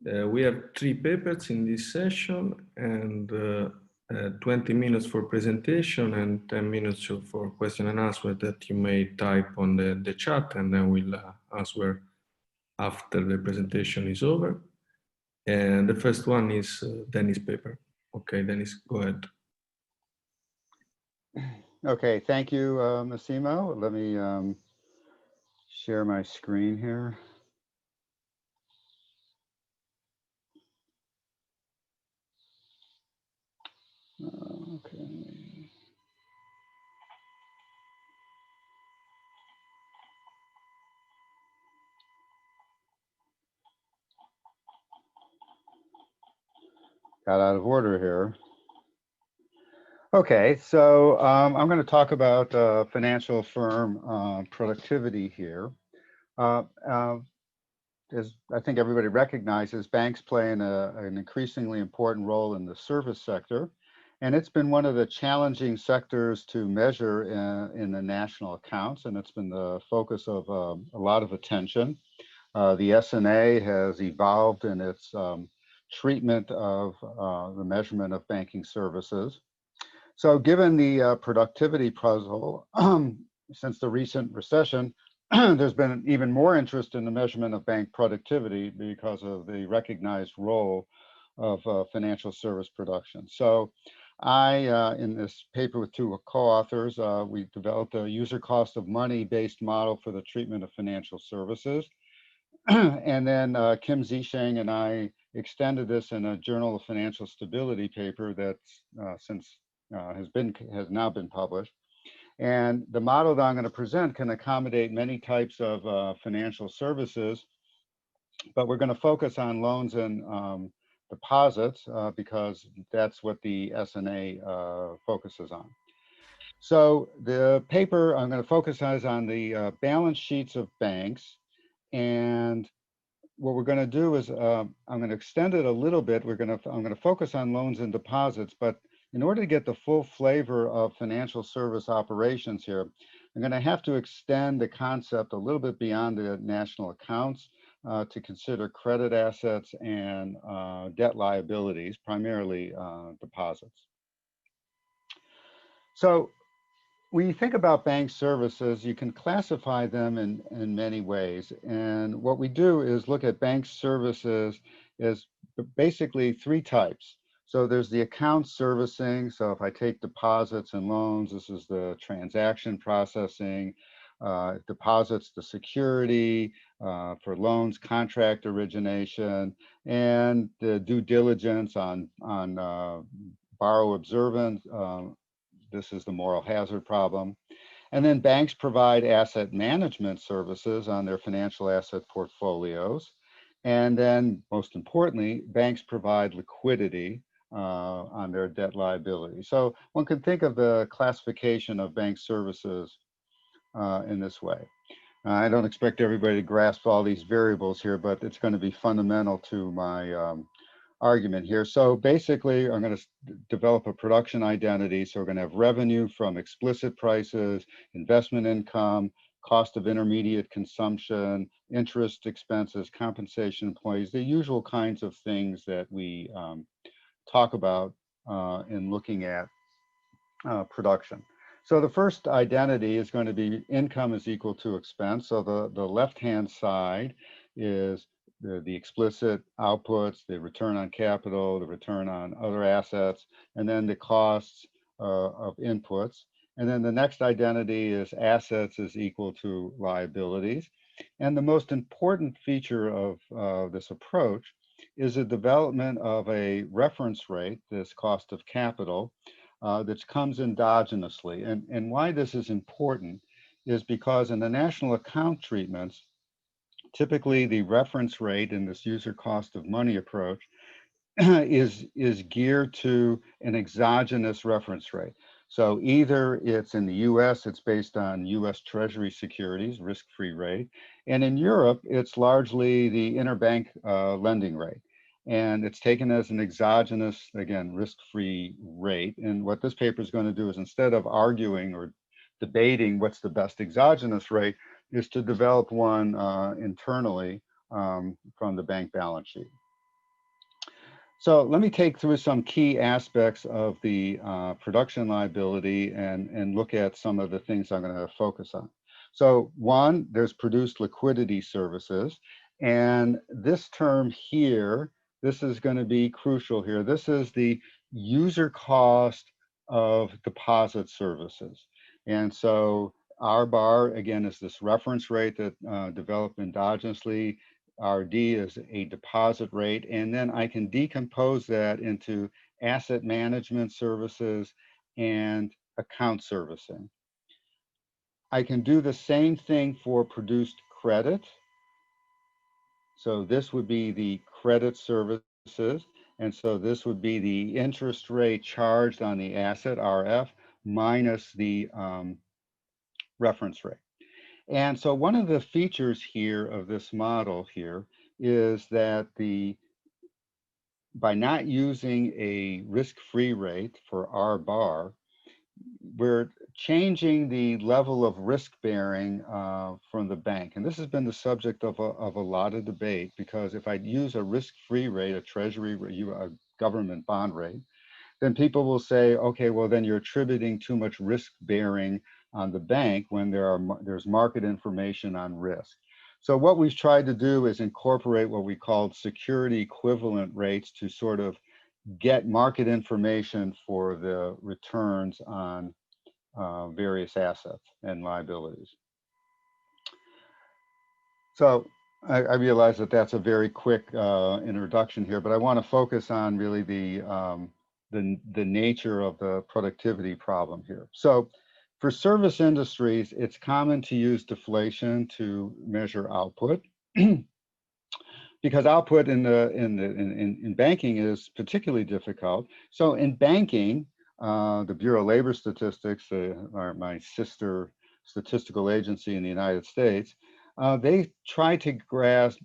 We have 3 papers in this session and 20 minutes for presentation and 10 minutes for question and answer that you may type on the chat, and then we'll answer after the presentation is over. And the first one is Dennis' paper. Okay, Dennis, go ahead. Okay, thank you, Massimo. Let me share my screen here. Okay. Got out of order here. Okay, so I'm going to talk about financial firm productivity here. As I think everybody recognizes, banks play an increasingly important role in the service sector, and it's been one of the challenging sectors to measure in the national accounts, and it's been the focus of a lot of attention. The S&A has evolved in its treatment of the measurement of banking services. So given the productivity puzzle, since the recent recession, there's been even more interest in the measurement of bank productivity because of the recognized role of financial service production. So in this paper with 2 co-authors, we developed a user cost of money based model for the treatment of financial services. And then Kim Zisheng and I extended this in a Journal of Financial Stability paper that's has now been published. And the model that I'm going to present can accommodate many types of financial services, but we're going to focus on loans and deposits because that's what the S&A focuses on. So the paper I'm going to focus on the balance sheets of banks, and what we're going to do is I'm going to extend it a little bit. I'm going to focus on loans and deposits, but in order to get the full flavor of financial service operations here, I'm going to have to extend the concept a little bit beyond the national accounts to consider credit assets and debt liabilities, primarily deposits. So when you think about bank services, you can classify them in many ways. And what we do is look at bank services as basically 3 types. So there's the account servicing. So if I take deposits and loans, this is the transaction processing, deposits, the security, for loans, contract origination, and the due diligence on borrower observance. This is the moral hazard problem. And then banks provide asset management services on their financial asset portfolios. And then most importantly, banks provide liquidity on their debt liability. So one can think of the classification of bank services in this way. I don't expect everybody to grasp all these variables here, but it's going to be fundamental to my argument here. So basically, I'm going to develop a production identity. So we're going to have revenue from explicit prices, investment income, cost of intermediate consumption, interest expenses, compensation employees, the usual kinds of things that we talk about in looking at production. So the first identity is going to be income is equal to expense. So the left-hand side is the explicit outputs, the return on capital, the return on other assets, and then the costs of inputs. And then the next identity is assets is equal to liabilities. And the most important feature of this approach is the development of a reference rate, this cost of capital, that comes endogenously. And why this is important is because in the national account treatments, typically the reference rate in this user cost of money approach is geared to an exogenous reference rate. So either it's in the US, it's based on US Treasury securities, risk-free rate. And in Europe, it's largely the interbank lending rate. And it's taken as an exogenous, again, risk-free rate. And what this paper is going to do is, instead of arguing or debating what's the best exogenous rate, is to develop one internally from the bank balance sheet. So let me take through some key aspects of the production liability and look at some of the things I'm going to focus on. So one, there's produced liquidity services. And this term here, this is going to be crucial here. This is the user cost of deposit services. And so R bar, again, is this reference rate that developed endogenously. RD is a deposit rate, and then I can decompose that into asset management services and account servicing. I can do the same thing for produced credit. So this would be the credit services, and so this would be the interest rate charged on the asset, RF, minus the reference rate. And so one of the features here of this model here is that by not using a risk-free rate for R bar, we're changing the level of risk bearing from the bank. And this has been the subject of a lot of debate, because if I use a risk-free rate, a treasury, a government bond rate, then people will say, okay, well, then you're attributing too much risk bearing on the bank when there's market information on risk. So what we've tried to do is incorporate what we called security equivalent rates to sort of get market information for the returns on various assets and liabilities. So I realize that that's a very quick introduction here, but I want to focus on really the nature of the productivity problem here. So for service industries, it's common to use deflation to measure output because output in banking is particularly difficult. So in banking, the Bureau of Labor Statistics, my sister statistical agency in the United States, they try to grasp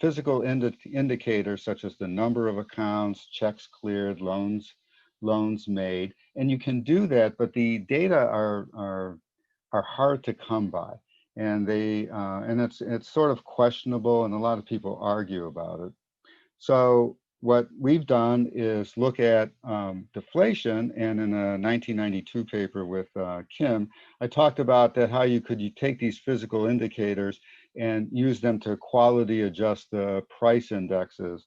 physical indicators such as the number of accounts, checks cleared, loans made, and you can do that, but the data are hard to come by, and it's sort of questionable, and a lot of people argue about it. So what we've done is look at deflation, and in a 1992 paper with Kim, I talked about that how you take these physical indicators and use them to quality adjust the price indexes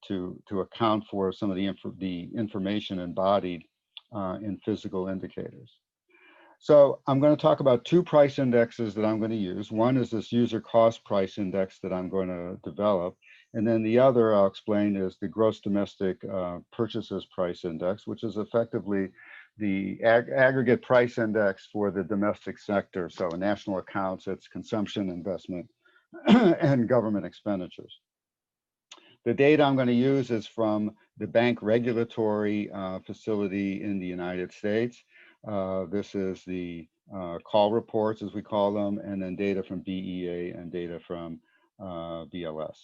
to account for some of the information embodied in physical indicators. So I'm going to talk about two price indexes that I'm going to use. One is this user cost price index that I'm going to develop. And then the other I'll explain is the gross domestic purchases price index, which is effectively the aggregate price index for the domestic sector. So in national accounts, it's consumption, investment, and government expenditures. The data I'm going to use is from the bank regulatory facility in the United States. This is the call reports, as we call them, and then data from BEA and data from BLS.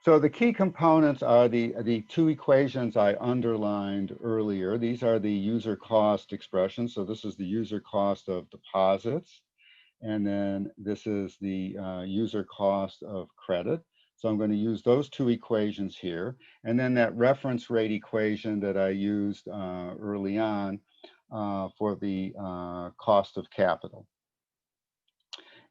So the key components are the two equations I underlined earlier. These are the user cost expressions. So this is the user cost of deposits. And then this is the user cost of credit. So I'm going to use those two equations here. And then that reference rate equation that I used early on for the cost of capital.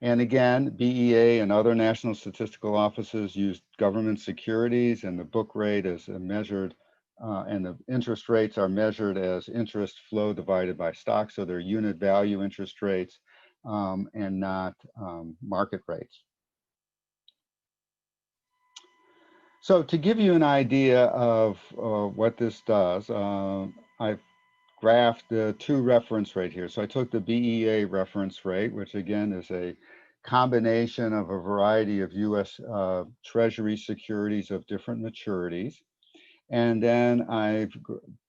And again, BEA and other national statistical offices use government securities, and the book rate is measured, and the interest rates are measured as interest flow divided by stock. So they're unit value interest rates and not market rates. So to give you an idea of what this does, I've graphed the two reference rate here. So I took the BEA reference rate, which again is a combination of a variety of US Treasury securities of different maturities. And then I've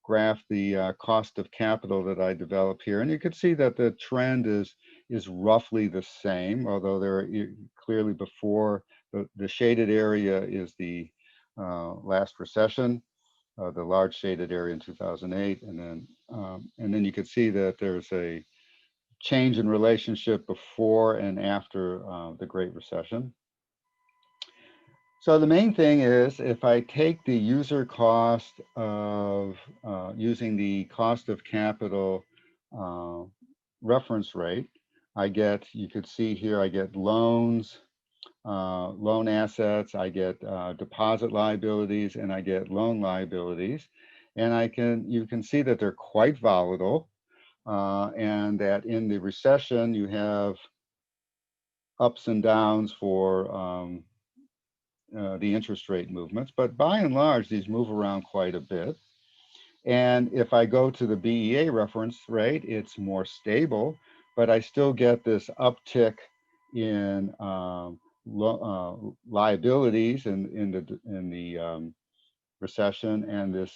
graphed the cost of capital that I developed here. And you can see that the trend is roughly the same, although there are clearly before the shaded area is the last recession, the large shaded area in 2008. And then you can see that there's a change in relationship before and after the Great Recession. So the main thing is if I take the user cost of using the cost of capital reference rate, I get, you could see here, I get loans, loan assets, I get deposit liabilities, and I get loan liabilities. And you can see that they're quite volatile, and that in the recession you have ups and downs for the interest rate movements, but by and large, these move around quite a bit. And if I go to the BEA reference rate, it's more stable, but I still get this uptick in liabilities in the recession, and this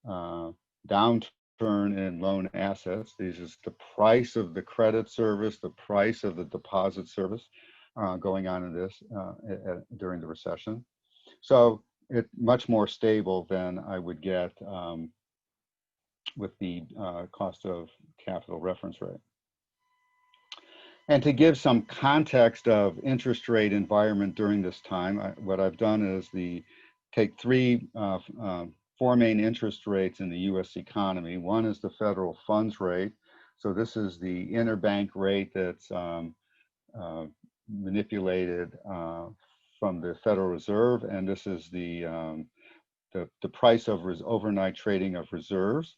downturn in loan assets. This is the price of the credit service, the price of the deposit service going on in this during the recession. So it's much more stable than I would get with the cost of capital reference rate. And to give some context of interest rate environment during this time, what I've done is take four main interest rates in the US economy. One is the federal funds rate. So this is the interbank rate that's manipulated from the Federal Reserve, and this is the price of overnight trading of reserves,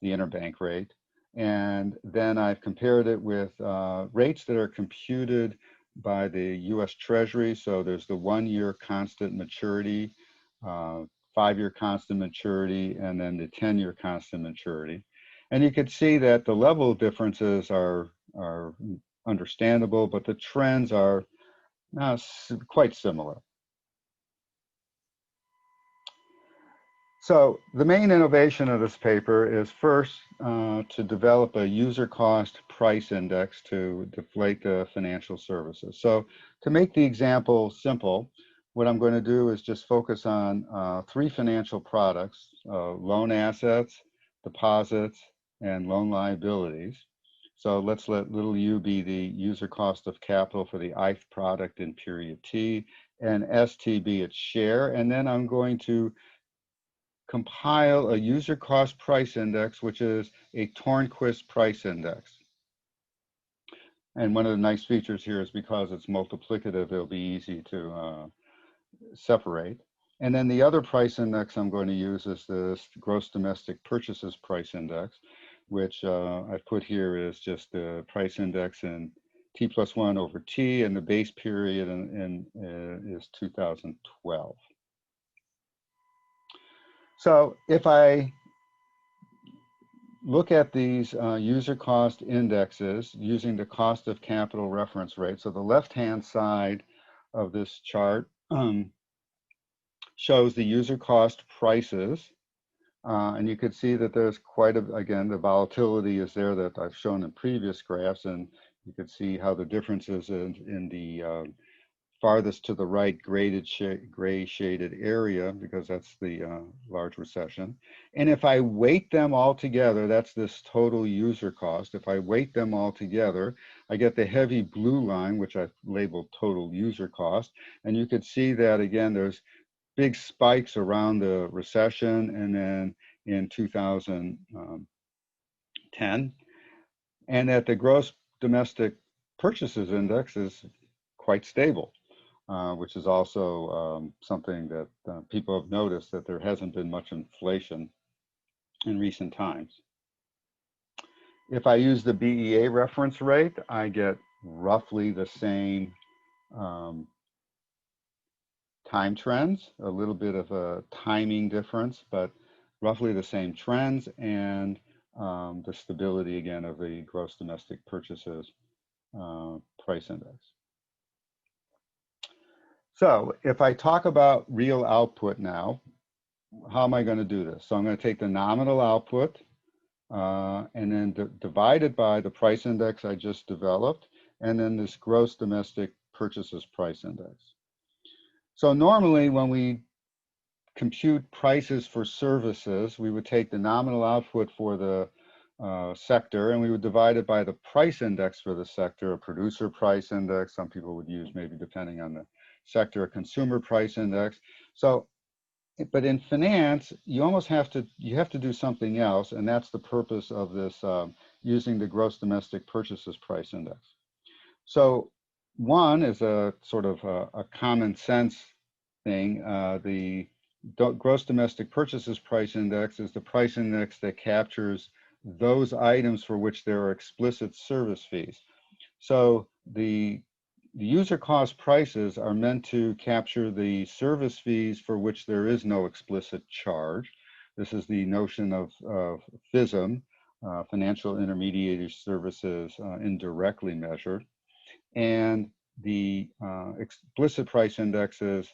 the interbank rate. And then I've compared it with rates that are computed by the US Treasury. So there's the 1-year constant maturity, 5-year constant maturity, and then the 10-year constant maturity. And you can see that the level of differences are understandable, but the trends are quite similar. So the main innovation of this paper is first to develop a user cost price index to deflate the financial services. So to make the example simple, what I'm going to do is just focus on 3 financial products: loan assets, deposits, and loan liabilities. So let's let little u be the user cost of capital for the ith product in period t, and st be its share. And then I'm going to compile a user cost price index, which is a Tornquist price index. And one of the nice features here is because it's multiplicative, it'll be easy to separate. And then the other price index I'm going to use is this gross domestic purchases price index, which I've put here is just the price index in T+1 over T, and the base period is 2012. So if I look at these user cost indexes using the cost of capital reference rate, so the left-hand side of this chart shows the user cost prices. And you can see that there's again, the volatility is there that I've shown in previous graphs, and you can see how the differences in the farthest to the right gray shaded area, because that's the large recession. And if I weight them all together, that's this total user cost. If I weight them all together, I get the heavy blue line, which I've labeled total user cost. And you could see that, again, there's big spikes around the recession and then in 2010. And that the gross domestic purchases index is quite stable. Which is also something that people have noticed, that there hasn't been much inflation in recent times. If I use the BEA reference rate, I get roughly the same time trends, a little bit of a timing difference, but roughly the same trends, and the stability, again, of the gross domestic purchases price index. So if I talk about real output now, how am I going to do this? So I'm going to take the nominal output and then divide it by the price index I just developed, and then this gross domestic purchases price index. So normally when we compute prices for services, we would take the nominal output for the sector, and we would divide it by the price index for the sector, a producer price index. Some people would use, maybe depending on the sector a consumer price index. So, but in finance, you almost have to do something else, and that's the purpose of this using the gross domestic purchases price index. So one is a sort of a common sense thing. The gross domestic purchases price index is the price index that captures those items for which there are explicit service fees. So the user cost prices are meant to capture the service fees for which there is no explicit charge. This is the notion of FISM, financial intermediary services indirectly measured. And the explicit price indexes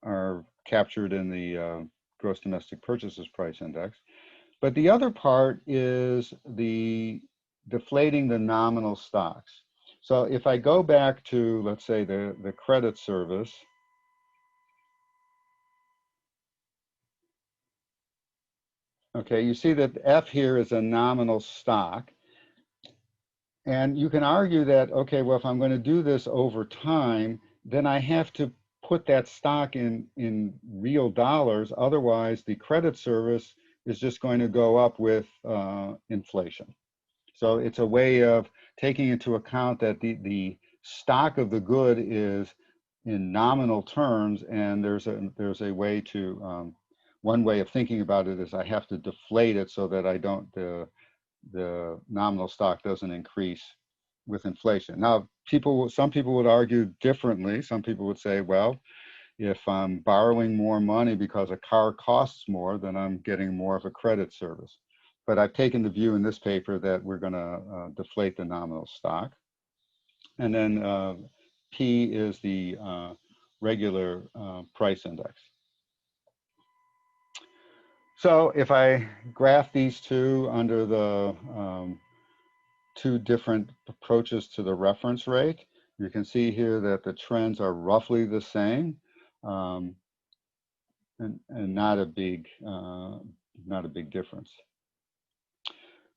are captured in the gross domestic purchases price index. But the other part is the deflating the nominal stocks. So if I go back to, let's say, the credit service, okay, you see that F here is a nominal stock. And you can argue that, okay, well, if I'm going to do this over time, then I have to put that stock in real dollars. Otherwise, the credit service is just going to go up with inflation. So it's a way of taking into account that the stock of the good is in nominal terms, and there's a way to, one way of thinking about it is I have to deflate it so that I don't, the nominal stock doesn't increase with inflation. Now, some people would argue differently. Some people would say, well, if I'm borrowing more money because a car costs more, then I'm getting more of a credit service. But I've taken the view in this paper that we're going to deflate the nominal stock. And then P is the regular price index. So if I graph these two under the two different approaches to the reference rate, you can see here that the trends are roughly the same, and not a big difference.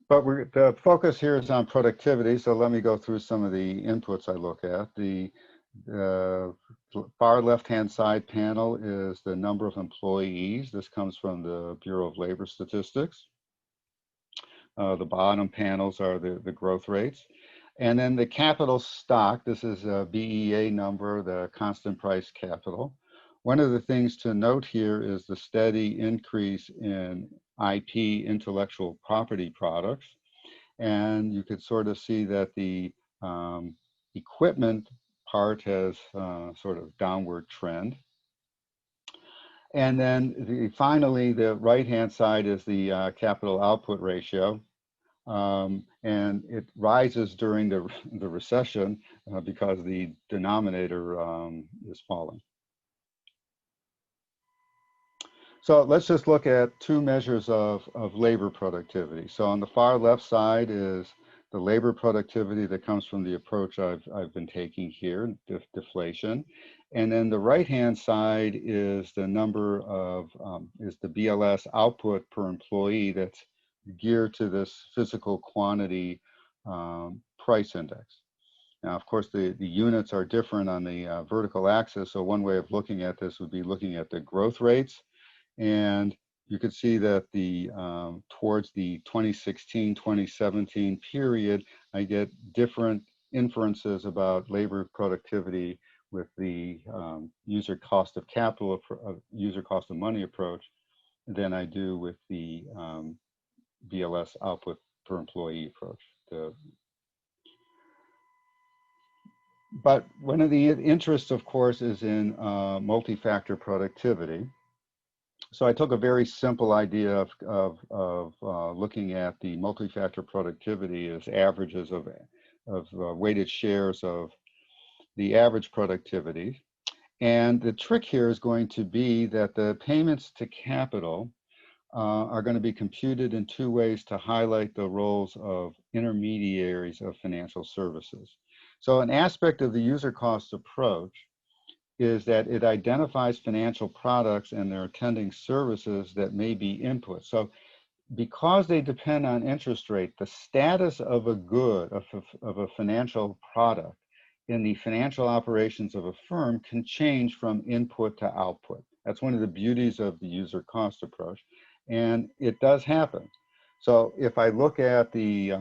But the focus here is on productivity, so let me go through some of the inputs I look at. The far left-hand side panel is the number of employees. This comes from the Bureau of Labor Statistics. The bottom panels are the growth rates. And then the capital stock, this is a BEA number, the constant price capital. One of the things to note here is the steady increase in IP, intellectual property products. And you could sort of see that the equipment part has sort of downward trend. And then finally, the right-hand side is the capital output ratio. And it rises during the recession because the denominator is falling. So let's just look at two measures of labor productivity. So on the far left side is the labor productivity that comes from the approach I've been taking here, deflation. And then the right-hand side is the number of, is the BLS output per employee that's geared to this physical quantity price index. Now, of course, the units are different on the vertical axis. So one way of looking at this would be looking at the growth rates. And you could see that the towards the 2016-2017 period, I get different inferences about labor productivity with the user cost of capital, user cost of money approach than I do with the BLS output per employee approach. But one of the interests, of course, is in multi-factor productivity. So I took a very simple idea of looking at the multi-factor productivity as averages of weighted shares of the average productivity. And the trick here is going to be that the payments to capital are going to be computed in two ways to highlight the roles of intermediaries of financial services. So an aspect of the user cost approach is that it identifies financial products and their attending services that may be input. So because they depend on interest rate, the status of a good, of a financial product, in the financial operations of a firm can change from input to output. That's one of the beauties of the user cost approach. And it does happen. So if I look at the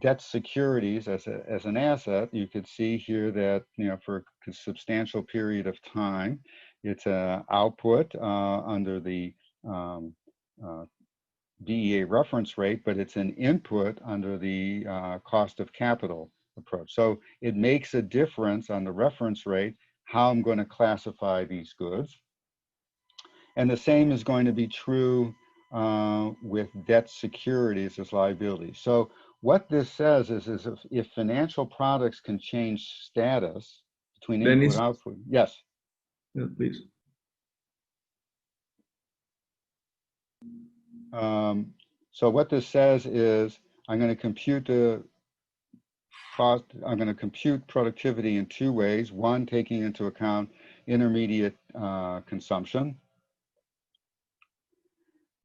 debt securities as an asset, you could see here that, you know, for a substantial period of time, it's an output under the DEA reference rate, but it's an input under the cost of capital approach. So it makes a difference on the reference rate how I'm going to classify these goods. And the same is going to be true with debt securities as liabilities. So what this says is if financial products can change status between input and output. Yes. Yeah, please. So what this says is I'm going to compute the cost, I'm going to compute productivity in two ways. One, taking into account intermediate consumption.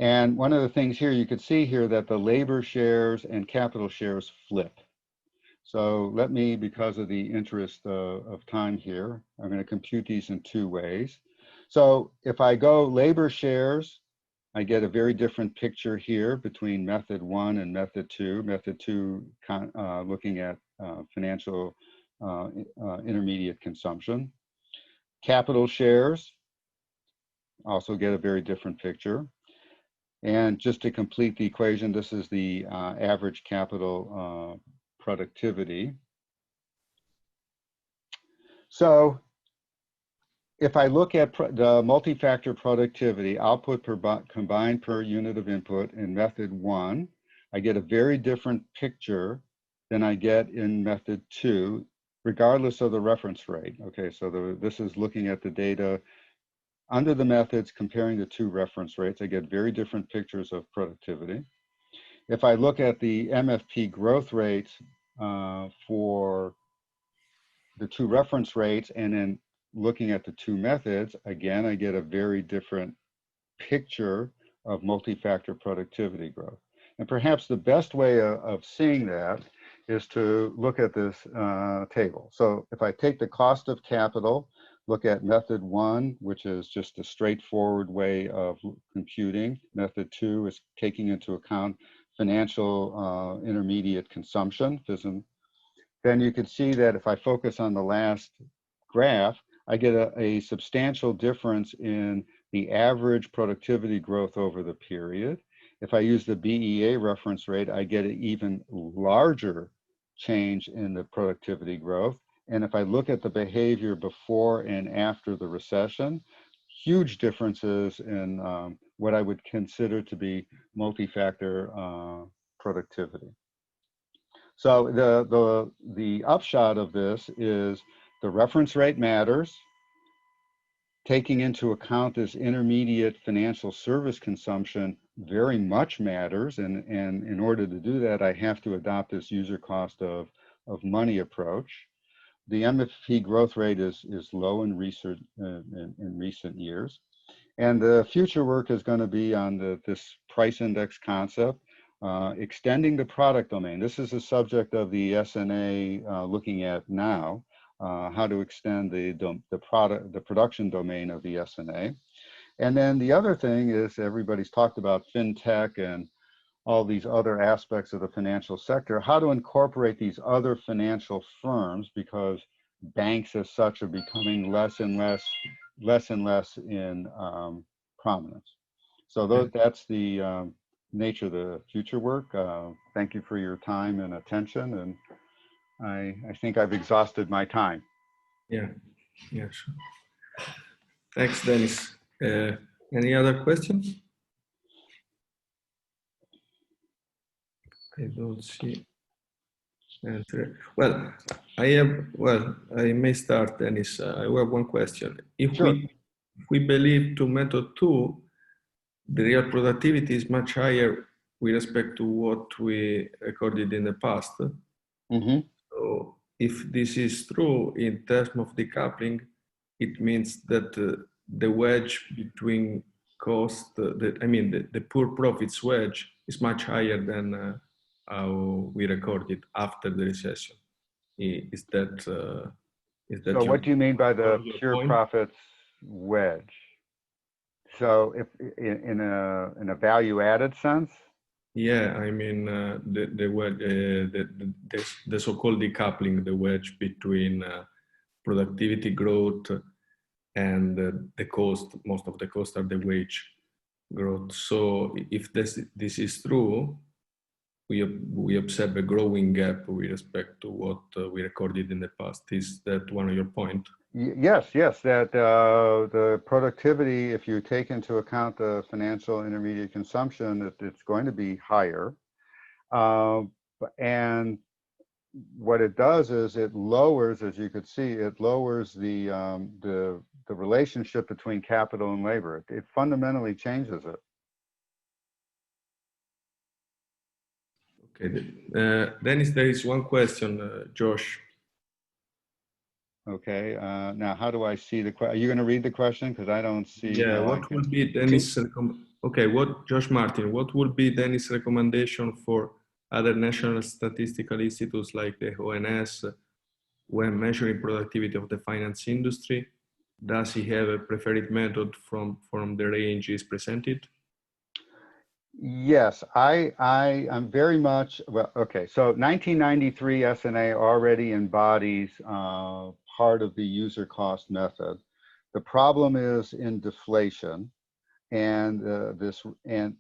And one of the things here, you could see here that the labor shares and capital shares flip. So let me, because of the interest of time here, I'm going to compute these in two ways. So if I go labor shares, I get a very different picture here between method 1 and method 2. Method 2 looking at financial intermediate consumption. Capital shares also get a very different picture. And just to complete the equation, this is the average capital productivity. So if I look at the multi-factor productivity, output combined per unit of input in method 1, I get a very different picture than I get in method 2, regardless of the reference rate. Okay, so this is looking at the data under the methods, comparing the two reference rates. I get very different pictures of productivity. If I look at the MFP growth rates for the two reference rates and then looking at the two methods, again, I get a very different picture of multi-factor productivity growth. And perhaps the best way of seeing that is to look at this table. So if I take the cost of capital, look at method 1, which is just a straightforward way of computing. Method 2 is taking into account financial intermediate consumption. Then you can see that if I focus on the last graph, I get a substantial difference in the average productivity growth over the period. If I use the BEA reference rate, I get an even larger change in the productivity growth. And if I look at the behavior before and after the recession, huge differences in what I would consider to be multi-factor productivity. So the upshot of this is the reference rate matters. Taking into account this intermediate financial service consumption very much matters. And in order to do that, I have to adopt this user cost of money approach. The MFP growth rate is low in recent years. And the future work is going to be on this price index concept, extending the product domain. This is a subject of the SNA looking at now, how to extend the production domain of the SNA. And then the other thing is everybody's talked about fintech and all these other aspects of the financial sector, how to incorporate these other financial firms, because banks as such are becoming less and less in prominence. So that's the nature of the future work. Thank you for your time and attention, and I think I've exhausted my time. Yeah, sure. Thanks, Dennis. Any other questions? I don't see. Well, I may start, Dennis. I have one question. If we believe to method 2, the real productivity is much higher with respect to what we recorded in the past. Mm-hmm. So if this is true in terms of decoupling, it means that the wedge between cost, the poor profits wedge is much higher than how we recorded after the recession. Is that So what do you mean by the pure point? profits wedge? So if in a value added sense? Yeah, I mean the wedge, the so-called decoupling, the wedge between productivity growth and the cost. Most of the costs are the wage growth. So if this is true, we observe a growing gap with respect to what we recorded in the past. Is that one of your points? Yes, that the productivity, if you take into account the financial intermediate consumption, it's going to be higher. And what it does is it lowers, as you could see, it lowers the relationship between capital and labor. It fundamentally changes it. Okay, Dennis, there is one question, Josh. Okay, now how do I see the question? Are you going to read the question? Because I don't see. Yeah, what will be Dennis? Okay, Josh Martin, what would be Dennis' recommendation for other national statistical institutes like the ONS when measuring productivity of the finance industry? Does he have a preferred method from the range is presented? Yes, I'm very much, well, okay, so 1993 SNA already embodies part of the user cost method. The problem is in deflation, and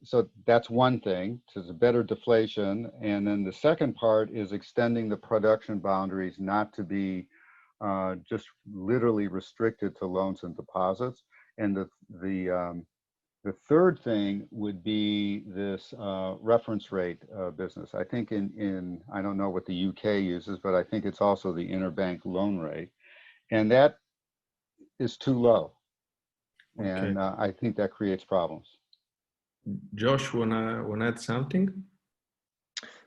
so that's one thing, so it's a better deflation, and then the second part is extending the production boundaries not to be just literally restricted to loans and deposits, and the third thing would be this reference rate business. I think I don't know what the UK uses, but I think it's also the interbank loan rate. And that is too low. Okay. And I think that creates problems. Josh, wanna add something?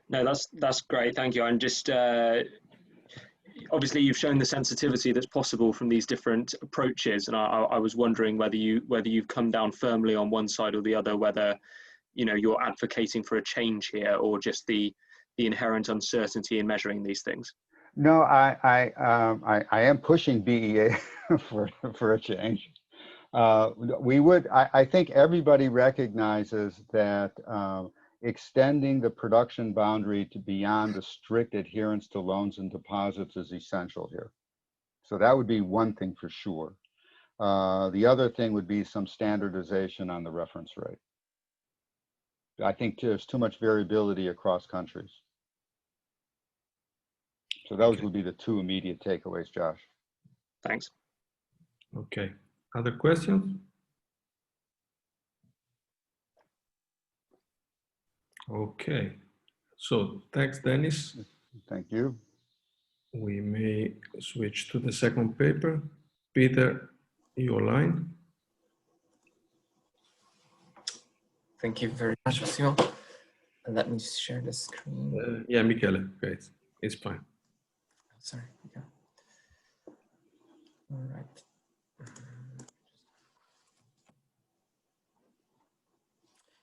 No, that's great. Thank you. And just obviously you've shown the sensitivity that's possible from these different approaches, and I was wondering whether you've come down firmly on one side or the other, whether you're advocating for a change here or just the inherent uncertainty in measuring these things. No, I am pushing BEA for a change. I think everybody recognizes that extending the production boundary to beyond the strict adherence to loans and deposits is essential here. So that would be one thing for sure. The other thing would be some standardization on the reference rate. I think there's too much variability across countries. So those would be the two immediate takeaways, Josh. Thanks. Okay, other questions? Okay, so thanks, Dennis. Thank you. We may switch to the second paper. Peter, your line. Thank you very much, Massimo. Let me share the screen. Yeah, Michele, okay, it's fine. Sorry, yeah. All right.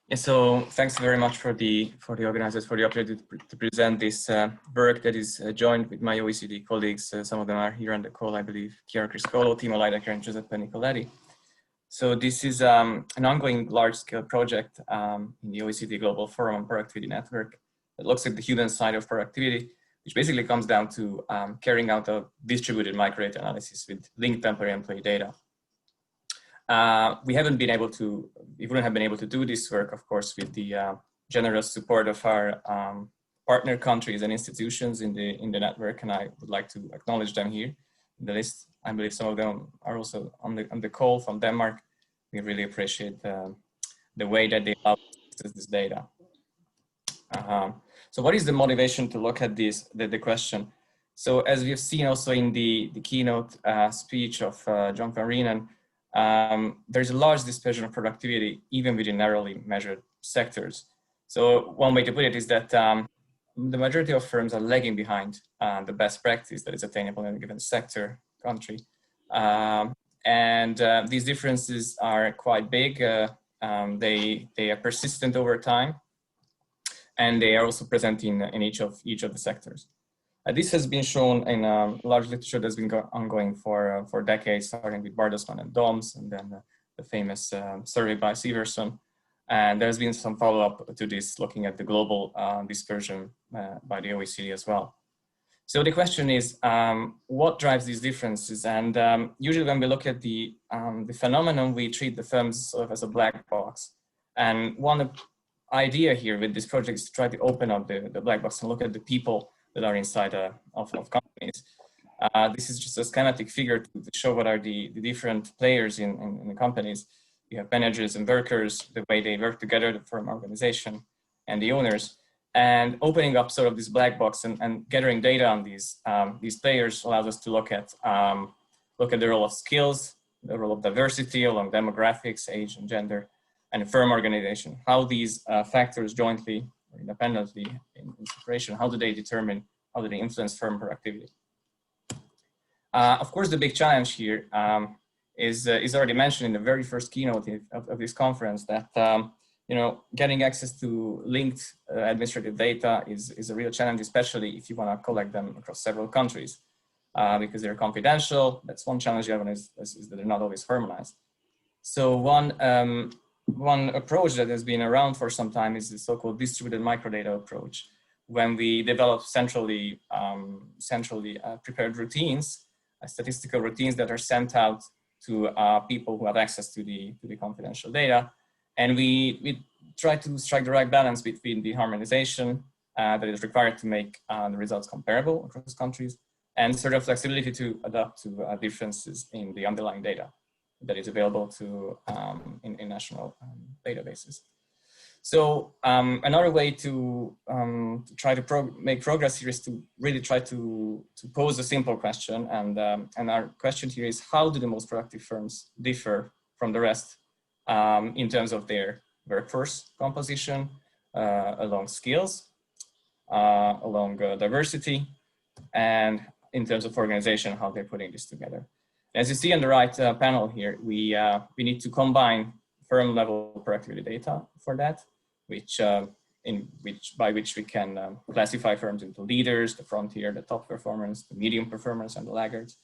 Yeah, so thanks very much for the organizers for the opportunity to present this work that is joined with my OECD colleagues. Some of them are here on the call, I believe. Chiara, Criscuolo, Timo, Leidecker, and Giuseppe, Nicoletti. So this is an ongoing large-scale project in the OECD Global Forum on Productivity Network that looks at the human side of productivity, which basically comes down to carrying out a distributed microdata analysis with linked temporary employee data. We wouldn't have been able to do this work, of course, with the generous support of our partner countries and institutions in the network, and I would like to acknowledge them here in the list. I believe some of them are also on the call from Denmark. We really appreciate the way that they allow us to access this data. So what is the motivation to look at this, the question? So as we have seen also in the keynote speech of John van Reenen, there's a large dispersion of productivity even within narrowly measured sectors. So one way to put it is that the majority of firms are lagging behind the best practice that is attainable in a given sector, country. And these differences are quite big. They are persistent over time, and they are also present in each of the sectors. This has been shown in large literature that's been ongoing for decades, starting with Bartelsman and Doms, and then the famous survey by Severson. And there's been some follow-up to this, looking at the global dispersion by the OECD as well. So the question is, what drives these differences? And usually when we look at the phenomenon, we treat the firms sort of as a black box. And one idea here with this project is to try to open up the black box and look at the people that are inside of companies. This is just a schematic figure to show what are the different players in the companies. You have managers and workers, the way they work together, the firm organization, and the owners. And opening up sort of this black box and gathering data on these players allows us to look at the role of skills, the role of diversity along demographics, age and gender, and firm organization. How these factors jointly or independently in separation, how do they determine, how do they influence firm productivity? Of course, the big challenge here is already mentioned in the very first keynote of this conference, that getting access to linked administrative data is a real challenge, especially if you want to collect them across several countries, because they're confidential. That's one challenge you have, is that they're not always harmonized. So one approach that has been around for some time is the so-called distributed microdata approach, when we develop centrally prepared routines, statistical routines that are sent out to people who have access to the confidential data. And we try to strike the right balance between the harmonization that is required to make the results comparable across countries, and sort of flexibility to adapt to differences in the underlying data that is available to in national databases. So another way to try to make progress here is to really try to pose a simple question, and our question here is, how do the most productive firms differ from the rest in terms of their workforce composition, along skills, along diversity, and in terms of organization, how they're putting this together. As you see on the right panel here, we need to combine firm level productivity data for that, by which we can classify firms into leaders, the frontier, the top performers, the medium performers, and the laggards.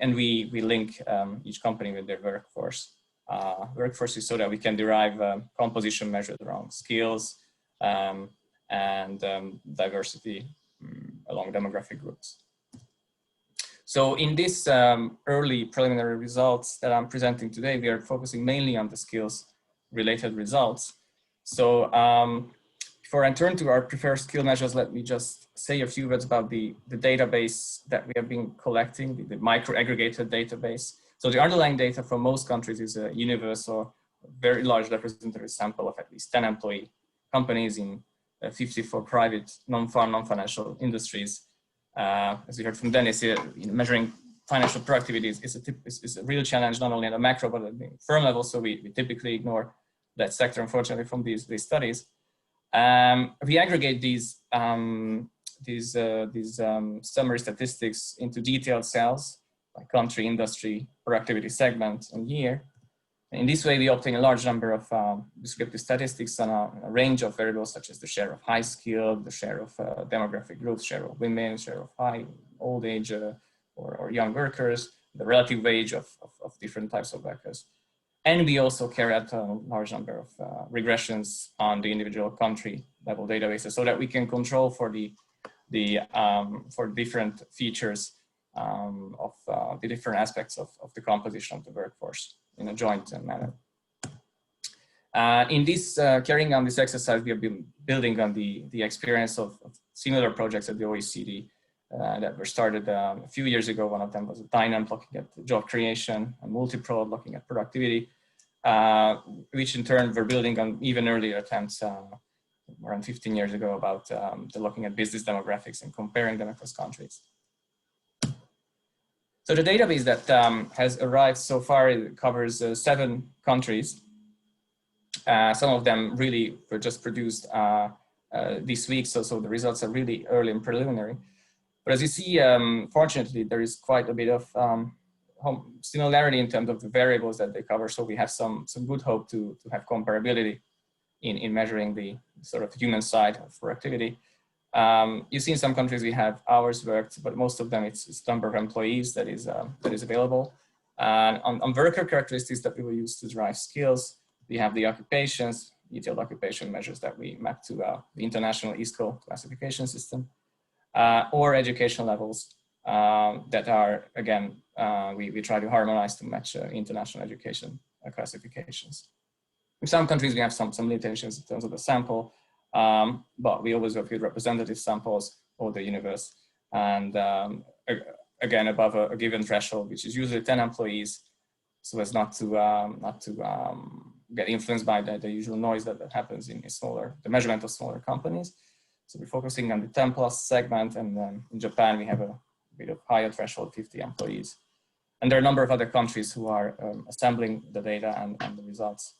And we link each company with their workforces so that we can derive composition measured around skills and diversity along demographic groups. So in this early preliminary results that I'm presenting today, we are focusing mainly on the skills related results. So before I turn to our preferred skill measures, let me just say a few words about the database that we have been collecting, the micro-aggregated database. So the underlying data from most countries is a universal, very large representative sample of at least 10 employee companies in 54 private, non-farm, non-financial industries. As we heard from Dennis, measuring financial productivity is a real challenge, not only at a macro, but at the firm level. So we typically ignore that sector, unfortunately, from these studies. We aggregate these summary statistics into detailed cells, like country, industry, productivity segment, and year. In this way, we obtain a large number of descriptive statistics on a range of variables, such as the share of high skill, the share of demographic groups, share of women, share of old age or young workers, the relative wage of different types of workers. And we also carry out a large number of regressions on the individual country level databases, so that we can control for for different features of the different aspects of the composition of the workforce in a joint manner. In this, carrying on this exercise, we have been building on the experience of similar projects at the OECD that were started a few years ago. One of them was Dynam, looking at job creation, and Multiprod, looking at productivity, which in turn were building on even earlier attempts around 15 years ago about looking at business demographics and comparing them across countries. So the database that has arrived so far, it covers 7 countries. Some of them really were just produced this week, so the results are really early and preliminary. But as you see, fortunately, there is quite a bit of similarity in terms of the variables that they cover. So we have some good hope to have comparability in measuring the sort of human side of productivity. You see in some countries we have hours worked, but most of them it's number of employees that is available. And on worker characteristics that we will use to derive skills, we have the occupations, detailed occupation measures that we map to the international ESCoE classification system, or education levels that are, again, we try to harmonize to match international education classifications. In some countries, we have some limitations in terms of the sample, but we always work with representative samples of the universe. And again, above a given threshold, which is usually 10 employees, so as not to get influenced by the usual noise that happens in the measurement of smaller companies. So we're focusing on the 10 plus segment, and then in Japan, we have a bit of higher threshold, 50 employees. And there are a number of other countries who are assembling the data, and the results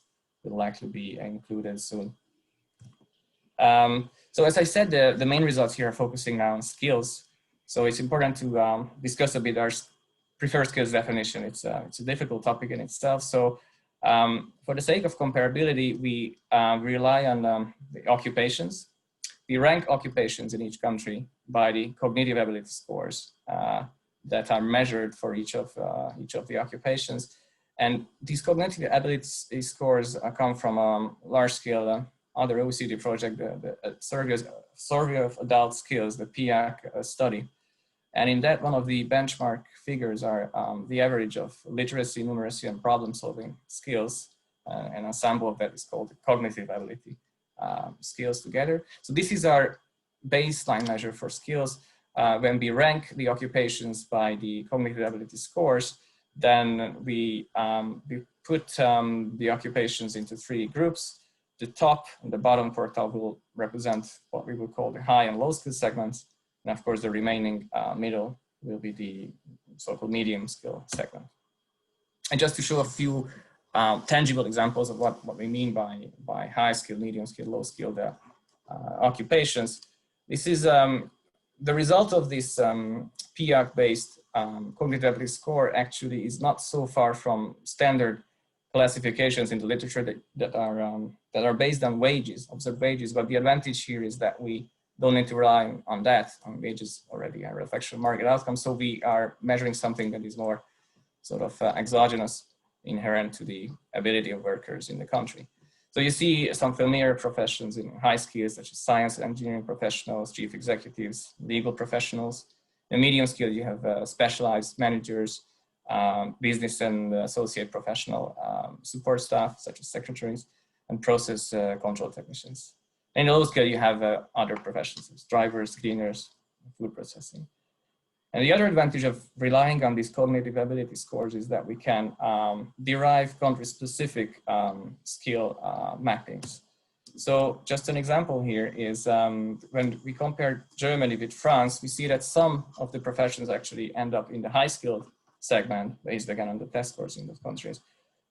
will likely be included soon. So as I said, the main results here are focusing now on skills. So it's important to discuss a bit our preferred skills definition. It's a difficult topic in itself. So for the sake of comparability, we rely on the occupations. We rank occupations in each country by the cognitive ability scores that are measured for each of the occupations. And these cognitive ability scores come from a large-scale other OECD project, the Survey of Adult Skills, the PIAC study. And in that, one of the benchmark figures are the average of literacy, numeracy, and problem-solving skills. And a sample of that is called cognitive ability skills together. So this is our baseline measure for skills. When we rank the occupations by the cognitive ability scores, then we put the occupations into 3 groups. The top and the bottom quartile will represent what we will call the high and low skill segments. And of course, the remaining middle will be the so-called medium skill segment. And just to show a few tangible examples of what we mean by high skill, medium skill, low skill occupations, this is the result of this PIAC-based cognitive ability score actually is not so far from standard classifications in the literature that are based on wages, observed wages. But the advantage here is that we don't need to rely on that. On wages already are a reflection of market outcomes. So we are measuring something that is more sort of exogenous, inherent to the ability of workers in the country. So you see some familiar professions in high skills, such as science and engineering professionals, chief executives, legal professionals. In medium skill, you have specialized managers, business and associate professional support staff, such as secretaries, and process control technicians. In low scale, you have other professions, as drivers, cleaners, food processing. And the other advantage of relying on these cognitive ability scores is that we can derive country-specific skill mappings. So just an example here is when we compare Germany with France, we see that some of the professions actually end up in the high-skilled segment based again on the test scores in those countries,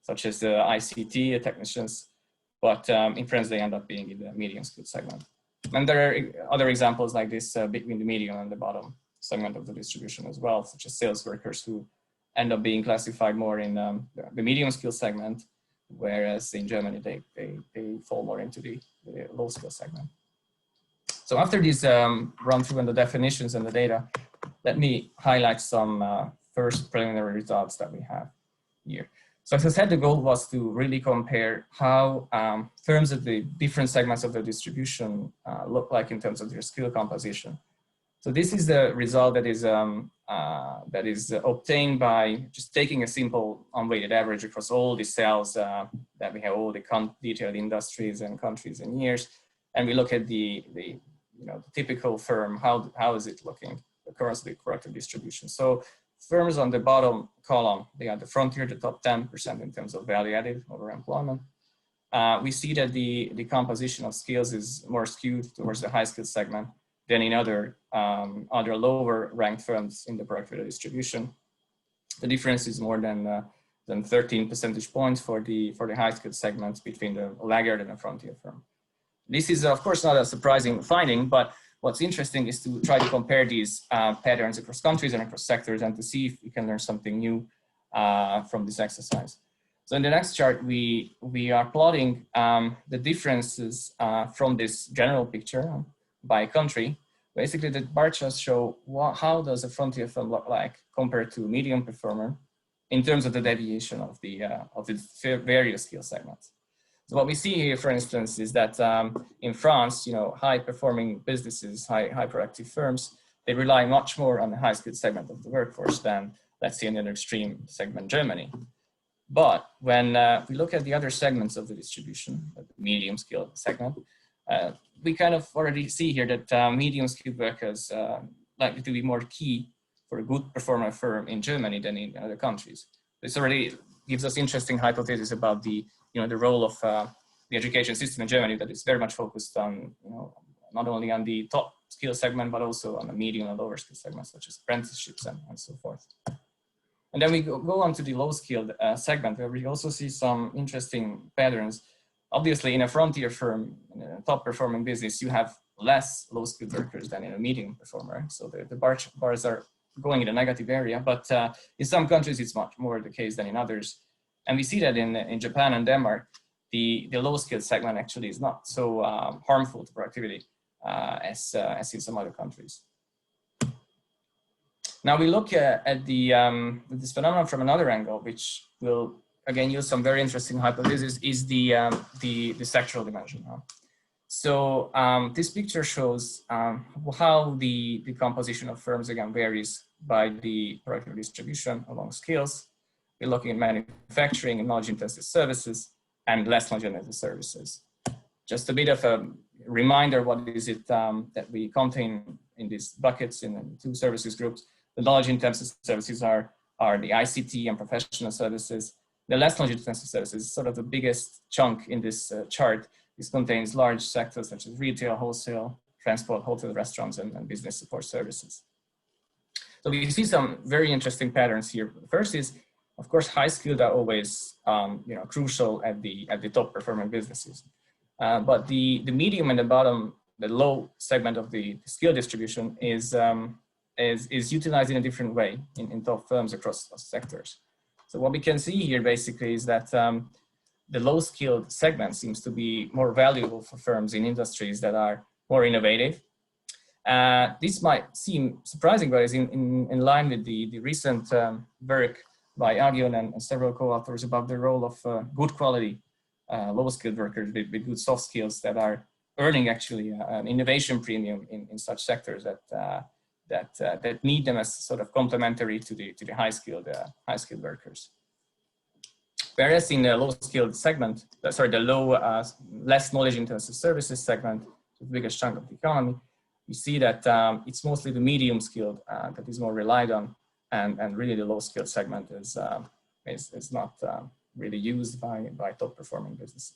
such as the ICT technicians, but in France they end up being in the medium-skilled segment. And there are other examples like this between the medium and the bottom segment of the distribution as well, such as sales workers who end up being classified more in the medium skill segment, whereas in Germany they fall more into the low skill segment. So after this run through on the definitions and the data, let me highlight some first preliminary results that we have here. So as I said, the goal was to really compare how firms at the different segments of the distribution look like in terms of their skill composition. So this is the result that is obtained by just taking a simple unweighted average across all the cells that we have, all the detailed industries and countries and years, and we look at the typical firm. How is it looking across the corrective distribution? So firms on the bottom column, they are the frontier, the top 10% in terms of value added over employment. We see that the composition of skills is more skewed towards the high skill segment than in other lower ranked firms in the productivity distribution. The difference is more than 13 percentage points for the high skilled segments between the laggard and the frontier firm. This is of course not a surprising finding, but what's interesting is to try to compare these patterns across countries and across sectors and to see if we can learn something new from this exercise. So in the next chart, we are plotting the differences from this general picture by country. Basically, the bar charts show how does a frontier firm look like compared to a medium performer in terms of the deviation of the various skill segments. So what we see here, for instance, is that in France, high-performing businesses, high productive firms, they rely much more on the high-skilled segment of the workforce than, let's say, in an extreme segment, Germany. But when we look at the other segments of the distribution, the medium-skilled segment, we kind of already see here that medium-skilled workers likely to be more key for a good performer firm in Germany than in other countries. This already gives us interesting hypotheses about the role of the education system in Germany, that is very much focused on, not only on the top skill segment, but also on the medium and lower skill segments, such as apprenticeships and so forth. And then we go on to the low skilled segment, where we also see some interesting patterns. Obviously, in a frontier firm, in a top performing business, you have less low skilled workers than in a medium performer. So the bars are going in a negative area, but in some countries, it's much more the case than in others. And we see that in Japan and Denmark, the low-skilled segment actually is not so harmful to productivity as in some other countries. Now we look at this phenomenon from another angle, which will again use some very interesting hypotheses, is the sectoral dimension. So this picture shows how the composition of firms again varies by the productivity distribution along skills. We're looking at manufacturing and knowledge-intensive services and less knowledge-intensive services. Just a bit of a reminder, what is it that we contain in these buckets in the two services groups. The knowledge-intensive services are the ICT and professional services. The less knowledge-intensive services is sort of the biggest chunk in this chart. This contains large sectors such as retail, wholesale, transport, hotel, restaurants, and business support services. So we see some very interesting patterns here. First is, of course, high skilled are always crucial at the top performing businesses. But the medium and the bottom, the low segment of the skill distribution is utilized in a different way in top firms across sectors. So what we can see here basically is that the low skilled segment seems to be more valuable for firms in industries that are more innovative. This might seem surprising, but is in line with the recent work by Agion and several co-authors about the role of good quality, low-skilled workers with good soft skills that are earning actually an innovation premium in such sectors that need them as sort of complementary to the high-skilled workers. Whereas in the low-skilled segment, the less knowledge-intensive services segment, the biggest chunk of the economy, we see that it's mostly the medium-skilled that is more relied on. And really the low skilled segment is not really used by top performing businesses.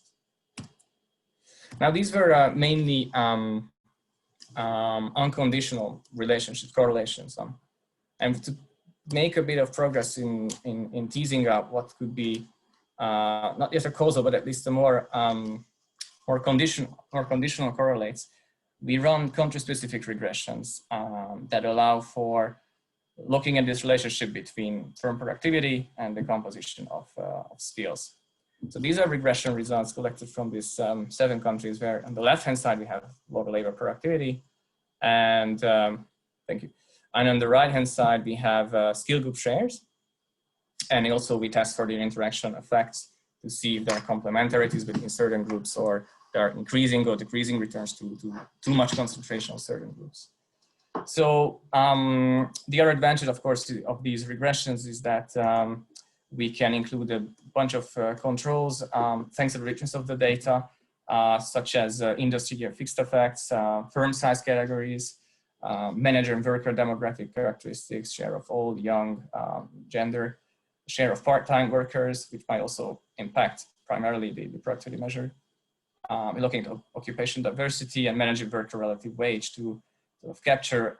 Now these were mainly unconditional relationships, correlations. And to make a bit of progress in teasing out what could be not just a causal, but at least a more conditional correlates, we run country-specific regressions that allow for looking at this relationship between firm productivity and the composition of skills. So these are regression results collected from these 7 countries, where on the left-hand side we have local labor productivity, and thank you. And on the right-hand side we have skill group shares, and also we test for the interaction effects to see if there are complementarities between certain groups, or there are increasing or decreasing returns to too much concentration of certain groups. So the other advantage, of course, of these regressions is that we can include a bunch of controls thanks to the richness of the data, such as industry or fixed effects, firm size categories, manager and worker demographic characteristics, share of old, young, gender, share of part-time workers, which might also impact primarily the productivity measure. We're looking at occupation diversity and managing worker relative wage to sort of capture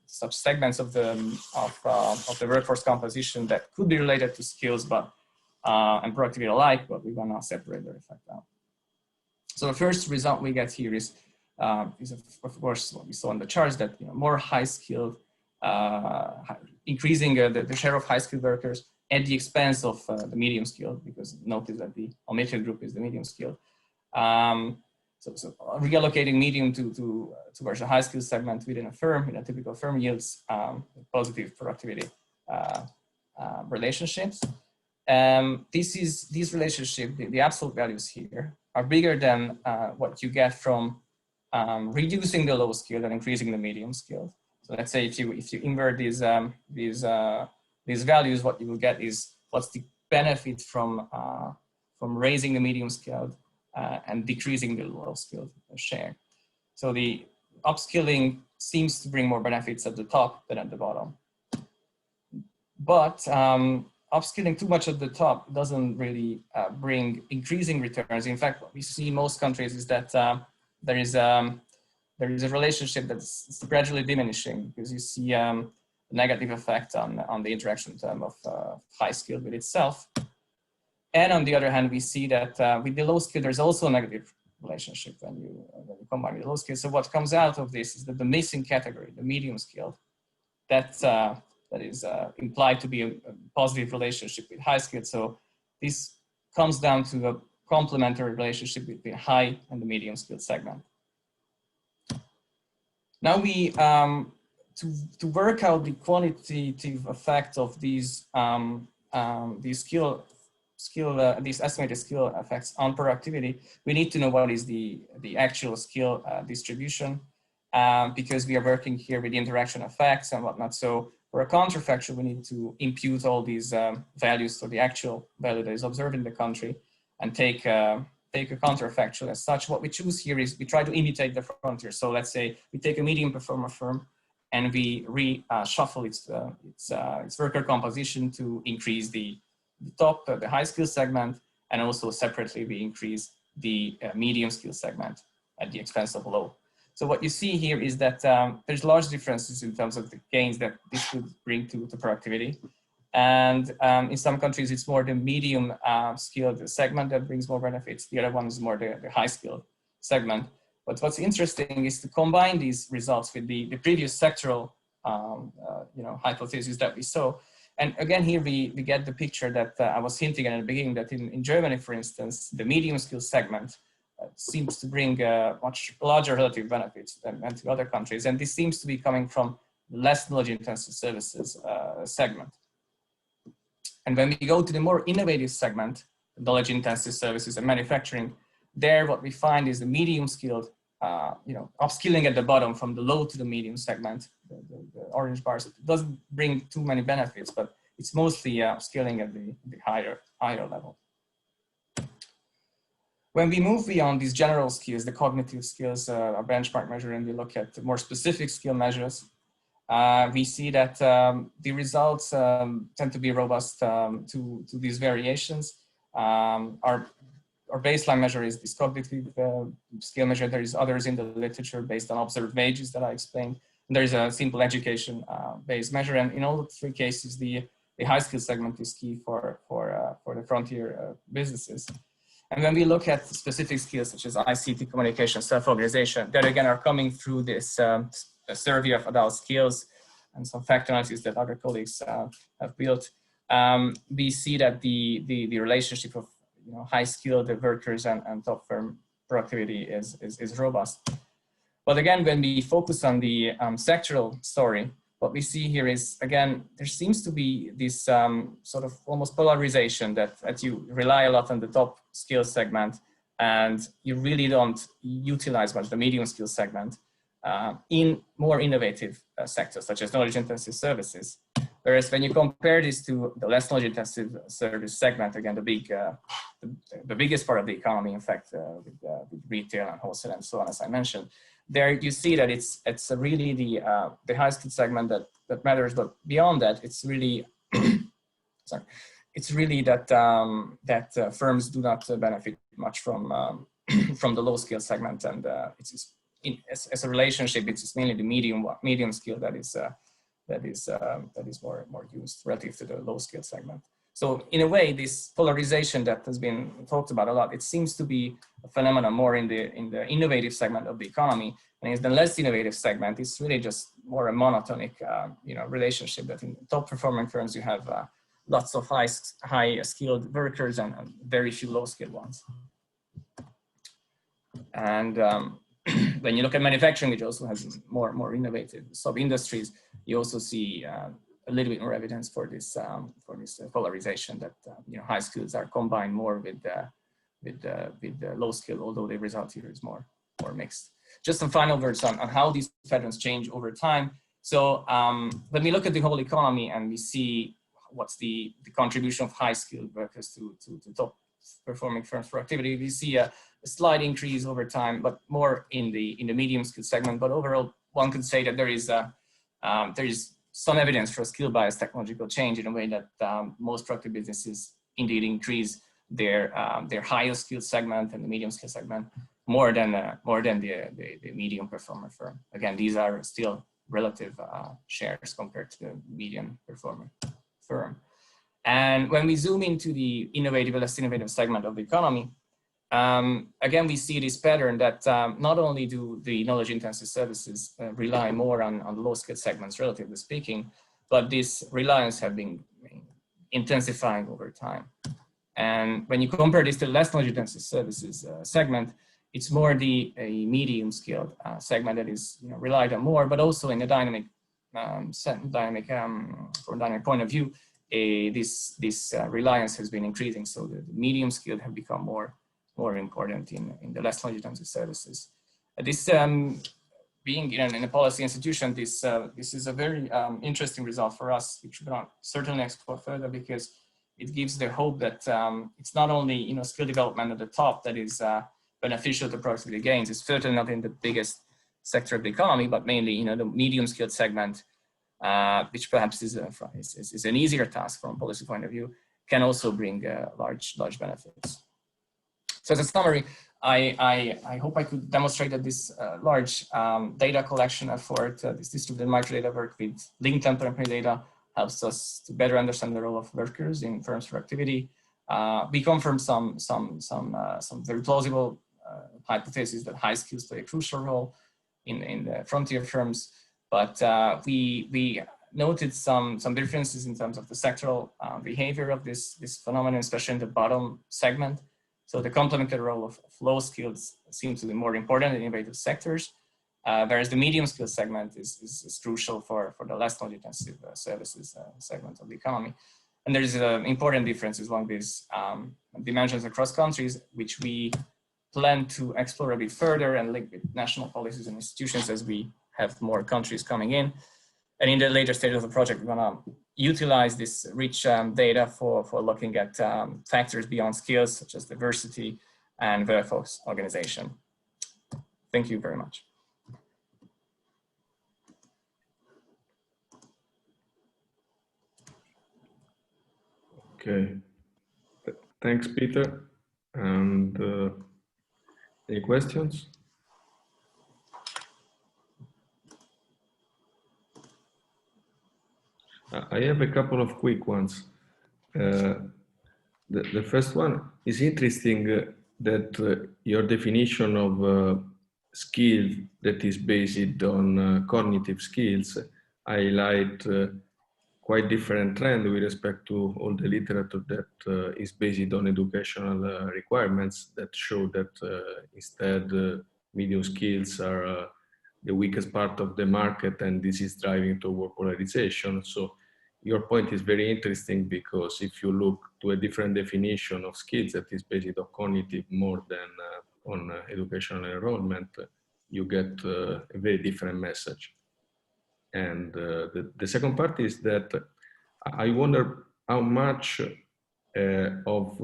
such segments of the workforce composition that could be related to skills and productivity alike, but we're gonna separate their effect out. So the first result we get here is of course what we saw in the charts, that more high-skilled, increasing the share of high-skilled workers at the expense of the medium-skilled, because notice that the omitted group is the medium-skilled. So reallocating medium towards a high skill segment within a firm, in a typical firm, yields positive productivity relationships. These relationships, the absolute values here, are bigger than what you get from reducing the low skill and increasing the medium skill. So let's say if you invert these values, what you will get is what's the benefit from raising the medium skilled and decreasing the low skilled share. So the upskilling seems to bring more benefits at the top than at the bottom. But upskilling too much at the top doesn't really bring increasing returns. In fact, what we see in most countries is that there is a relationship that's gradually diminishing, because you see a negative effect on the interaction term of high skill with itself. And on the other hand, we see that with the low skill, there's also a negative relationship when you combine with the low skill. So what comes out of this is that the missing category, the medium skill, that is implied to be a positive relationship with high skill. So this comes down to a complementary relationship between high and the medium skill segment. Now we, to work out the quantitative effect of these these estimated skill effects on productivity, we need to know what is the actual skill distribution, because we are working here with the interaction effects and whatnot. So for a counterfactual, we need to impute all these values to the actual value that is observed in the country and take a counterfactual as such. What we choose here is we try to imitate the frontier. So let's say we take a medium performer firm and we reshuffle its worker composition to increase the top, the high skill segment, and also separately we increase the medium skill segment at the expense of low. So what you see here is that there's large differences in terms of the gains that this could bring to productivity. And in some countries, it's more the medium skilled segment that brings more benefits. The other one is more the high skilled segment. But what's interesting is to combine these results with the previous sectoral hypothesis that we saw. And again, here we get the picture that I was hinting at the beginning, that in Germany, for instance, the medium skill segment seems to bring much larger relative benefits than to other countries. And this seems to be coming from the less knowledge intensive services segment. And when we go to the more innovative segment, knowledge intensive services and manufacturing, there what we find is the medium skilled, upskilling at the bottom from the low to the medium segment, the orange bars. It doesn't bring too many benefits, but it's mostly upskilling at the higher level. When we move beyond these general skills, the cognitive skills, a benchmark measure, and we look at more specific skill measures, we see that the results tend to be robust to these variations. Our baseline measure is this cognitive skill measure. There is others in the literature based on observed wages that I explained. And there is a simple education based measure. And in all three cases, the high skill segment is key for the frontier businesses. And when we look at specific skills such as ICT, communication, self-organization, that again are coming through this survey of adult skills and some fact analysis that other colleagues have built, we see that the relationship of high skilled workers and top firm productivity is robust. But again, when we focus on the sectoral story, what we see here is, again, there seems to be this sort of almost polarization that you rely a lot on the top skill segment and you really don't utilize much the medium skill segment in more innovative sectors such as knowledge intensive services. Whereas when you compare this to the less knowledge intensive service segment, again, the biggest part of the economy, in fact, with retail and wholesale and so on, as I mentioned, there you see that it's really the high skill segment that matters. But beyond that, it's really sorry, it's really that firms do not benefit much from from the low skill segment, and it's as a relationship, it's mainly the medium skill that is more used relative to the low skill segment. So in a way, this polarization that has been talked about a lot, it seems to be a phenomenon more in the innovative segment of the economy, and in the less innovative segment, it's really just more a monotonic relationship that in top performing firms you have lots of high skilled workers and very few low skilled ones. And when you look at manufacturing, which also has more innovative sub-industries, you also see a little bit more evidence for this polarization that high skills are combined more with low skill, although the result here is more mixed. Just some final words on how these patterns change over time. So when we look at the whole economy and we see what's the contribution of high skilled workers to top performing firms' productivity, we see a slight increase over time, but more in the medium skilled segment. But overall, one could say that there is some evidence for skill bias technological change in a way that most productive businesses indeed increase their higher skilled segment and the medium skilled segment more than the medium performer firm. Again, these are still relative shares compared to the median performer firm. And when we zoom into the innovative, less innovative segment of the economy, again, we see this pattern that not only do the knowledge-intensive services rely more on the low-skilled segments, relatively speaking, but this reliance has been intensifying over time. And when you compare this to the less knowledge-intensive services segment, it's more a medium-skilled segment that is relied on more, but also in a dynamic, from a dynamic point of view, this reliance has been increasing. So the medium-skilled have become more important in the less knowledge-intensive services. This being in a policy institution, this is a very interesting result for us, which we're going to certainly explore further, because it gives the hope that it's not only skill development at the top that is beneficial to productivity gains. It's certainly not in the biggest sector of the economy, but mainly the medium-skilled segment, which perhaps is an easier task from a policy point of view, can also bring large benefits. So as a summary, I hope I could demonstrate that this large data collection effort, this distributed microdata work with linked temporary data, helps us to better understand the role of workers in firms' productivity. We confirm some very plausible hypotheses that high skills play a crucial role in the frontier firms, but we noted some differences in terms of the sectoral behavior of this phenomenon, especially in the bottom segment. So the complementary role of low skills seems to be more important in innovative sectors, whereas the medium skill segment is crucial for the less knowledge-intensive services segment of the economy. And there's important differences along these dimensions across countries, which we plan to explore a bit further and link with national policies and institutions as we have more countries coming in. And in the later stage of the project, we're gonna utilize this rich data for looking at factors beyond skills, such as diversity and workforce organization. Thank you very much. Okay, thanks, Peter. And any questions? I have a couple of quick ones. The first one is interesting that your definition of skill that is based on cognitive skills highlight quite different trend with respect to all the literature that is based on educational requirements that show that instead medium skills are the weakest part of the market, and this is driving toward polarization. So your point is very interesting, because if you look to a different definition of skills that is based on cognitive more than on educational enrollment, you get a very different message. And the second part is that I wonder how much of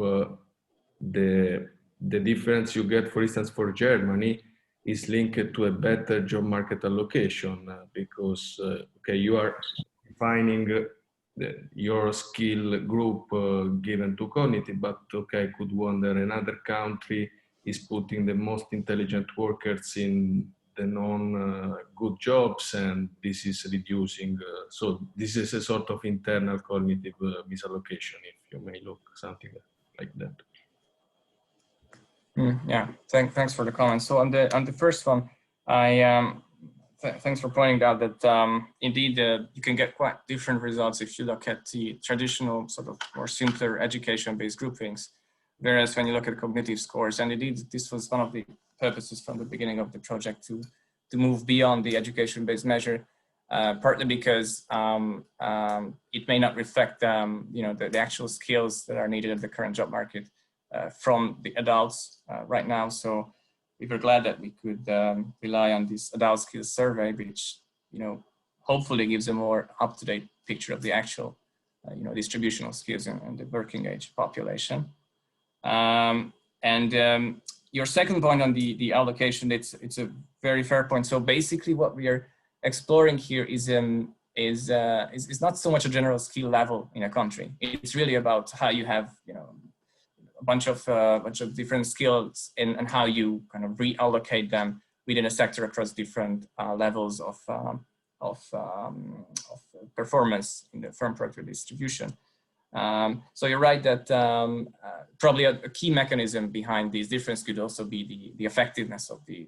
the difference you get, for instance, for Germany, is linked to a better job market allocation, because okay, you are defining your skill group given to cognitive, but okay, I could wonder another country is putting the most intelligent workers in the non-good jobs, and this is reducing. So this is a sort of internal cognitive misallocation, if you may look something like that. Yeah, thanks for the comment. So on the first one, thanks for pointing out that indeed you can get quite different results if you look at the traditional sort of more simpler education-based groupings, whereas when you look at cognitive scores, and indeed this was one of the purposes from the beginning of the project to move beyond the education-based measure, partly because it may not reflect the actual skills that are needed in the current job market from the adults right now. So we were glad that we could rely on this adult skills survey, which hopefully gives a more up-to-date picture of the actual distributional skills in the working age population. Your second point on the allocation, it's a very fair point. So basically what we are exploring here is not so much a general skill level in a country. It's really about how you have a bunch of different skills and how you kind of reallocate them within a sector across different levels of performance in the firm productivity distribution. So you're right that probably a key mechanism behind these differences could also be the effectiveness of the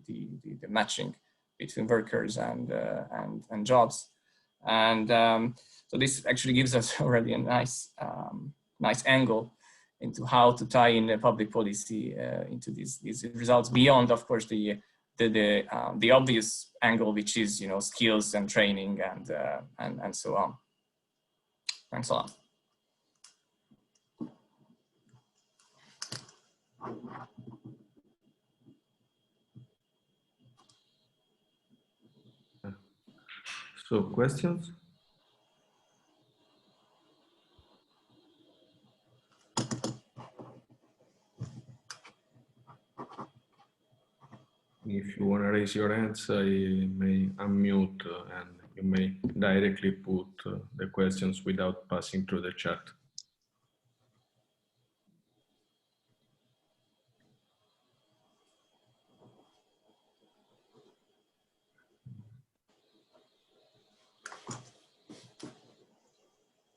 matching between workers and jobs. And so this actually gives us already a nice angle into how to tie in the public policy into these results beyond, of course, the obvious angle, which is skills and training and so on. Thanks a lot. So questions? If you want to raise your hands, I may unmute and you may directly put the questions without passing through the chat.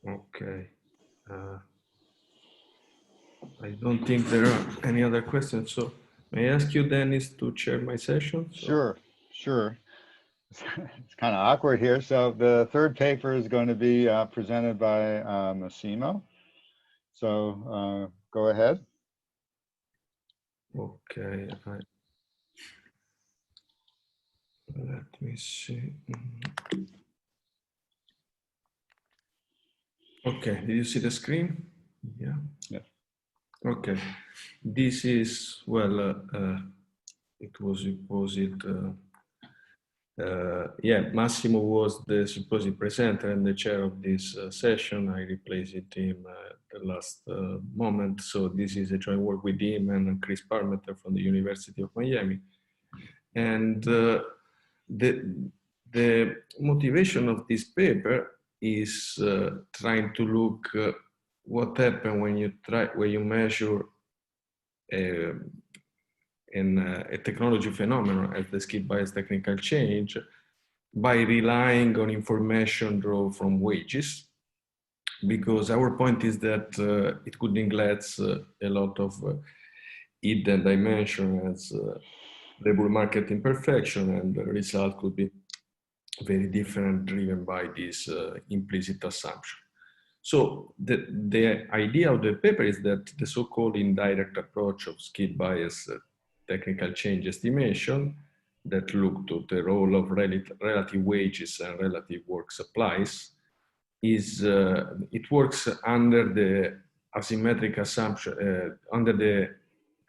Okay. I don't think there are any other questions. So may I ask you, Dennis, to chair my session? So. Sure. It's kind of awkward here. So the third paper is going to be presented by Massimo. So go ahead. Okay. Let me see. Okay. Did you see the screen? Yeah. Yeah. Okay. This is, well, it was supposed, Massimo was the supposed presenter and the chair of this session. I replaced him at the last moment. So this is a joint work with him and Chris Parmeter from the University of Miami. And the motivation of this paper is trying to look what happens when you measure a technology phenomenon as the skill bias technical change by relying on information drawn from wages, because our point is that it could neglect a lot of hidden dimensions as labor market imperfection, and the result could be very different driven by this implicit assumption. So the idea of the paper is that the so-called indirect approach of skill bias technical change estimation that look to the role of relative wages and relative work supplies is, it works under the asymmetric assumption, under the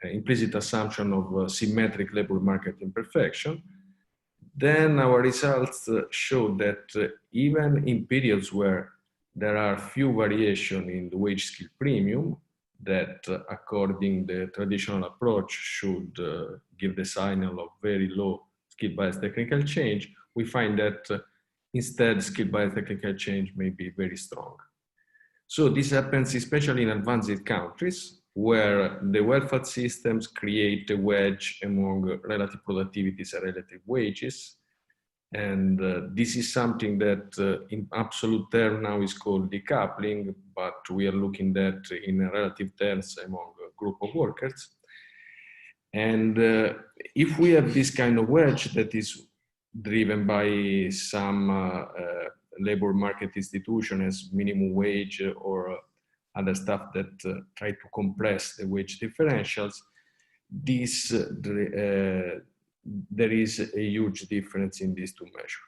implicit assumption of symmetric labor market imperfection. Then our results show that even in periods where there are few variation in the wage skill premium, that according the traditional approach should give the signal of very low skill bias technical change, we find that instead skill bias technical change may be very strong. So this happens especially in advanced countries where the welfare systems create a wedge among relative productivities and relative wages. And this is something that in absolute terms now is called decoupling, but we are looking at in relative terms among a group of workers. And if we have this kind of wedge that is driven by some labor market institution as minimum wage or other stuff that try to compress the wage differentials, there is a huge difference in these two measures.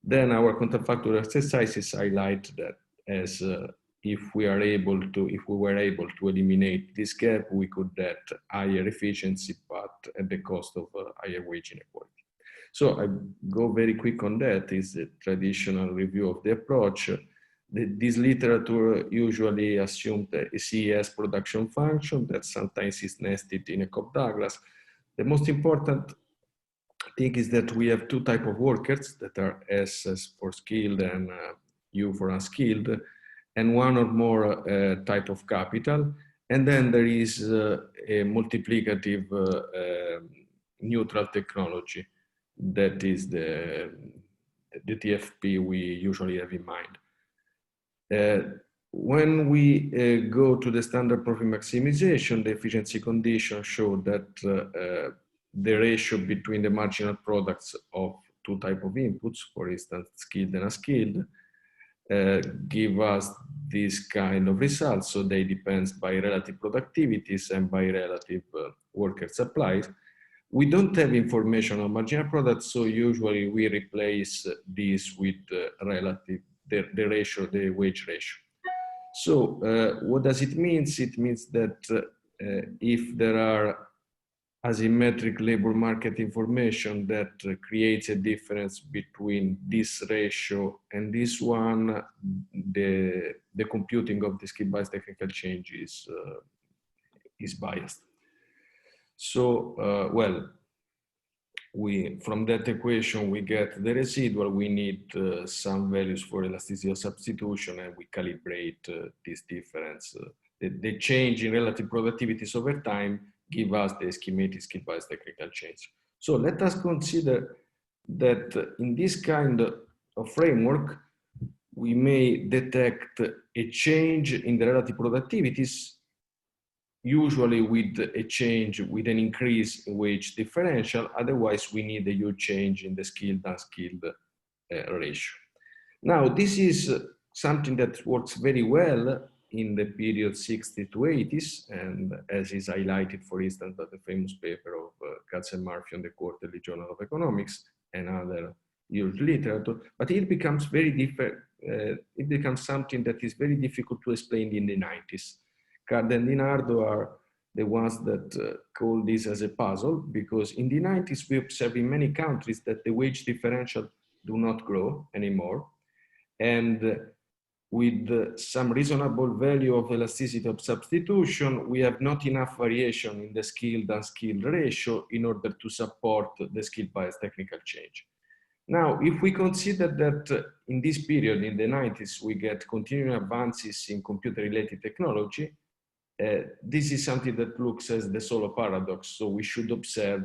Then our counterfactual exercises highlight that as if we were able to eliminate this gap, we could get higher efficiency, but at the cost of higher wage inequality. So I go very quick on that. Is the traditional review of the approach. This literature usually assumes a CES production function that sometimes is nested in a Cobb-Douglas. The most important thing is that we have two types of workers that are S for skilled and U for unskilled, and one or more type of capital. And then there is a multiplicative neutral technology. That is the TFP we usually have in mind. When we go to the standard profit maximization, the efficiency conditions show that the ratio between the marginal products of two types of inputs, for instance, skilled and unskilled, give us this kind of results. So they depend by relative productivities and by relative worker supplies. We don't have information on marginal products, so usually we replace this with relative, the ratio, the wage ratio. So what does it mean? It means that if there are asymmetric labor market information that creates a difference between this ratio and this one, the computing of the skill-biased technical change is biased. So, well, from that equation, we get the residual. We need some values for elasticity of substitution, and we calibrate this difference. The change in relative productivities over time give us the schematic skill-biased technical change. So let us consider that in this kind of framework, we may detect a change in the relative productivities, usually with a change, with an increase in wage differential. Otherwise, we need a huge change in the skilled-unskilled ratio. Now, this is something that works very well in the period 60s to 80s, and as is highlighted, for instance, by the famous paper of Katz and Murphy on the Quarterly Journal of Economics and other huge literature, but it becomes very different. It becomes something that is very difficult to explain in the 90s. Carli and DiNardo are the ones that call this as a puzzle, because in the 90s we observe in many countries that the wage differential do not grow anymore, and with some reasonable value of elasticity of substitution, we have not enough variation in the skilled-unskilled ratio in order to support the skill-biased technical change. Now, if we consider that in this period, in the 90s, we get continuing advances in computer-related technology, this is something that looks as the Solow paradox. So we should observe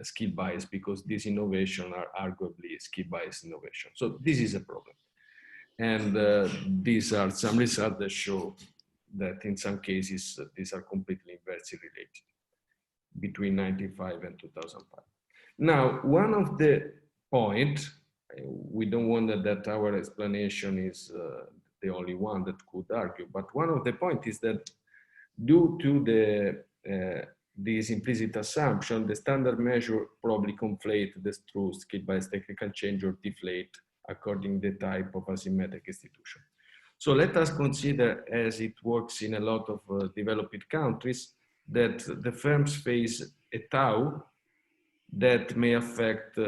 skill bias, because these innovations are arguably skill bias innovation. So this is a problem. And these are some results that show that in some cases, these are completely inversely related between 95 and 2005. Now, one of the points, we don't wonder that our explanation is the only one that could argue, but one of the points is that due to this implicit assumption, the standard measure probably conflate the true skill-biased technical change or deflate according to the type of asymmetric institution. So let us consider, as it works in a lot of developed countries, that the firms face a tau that may affect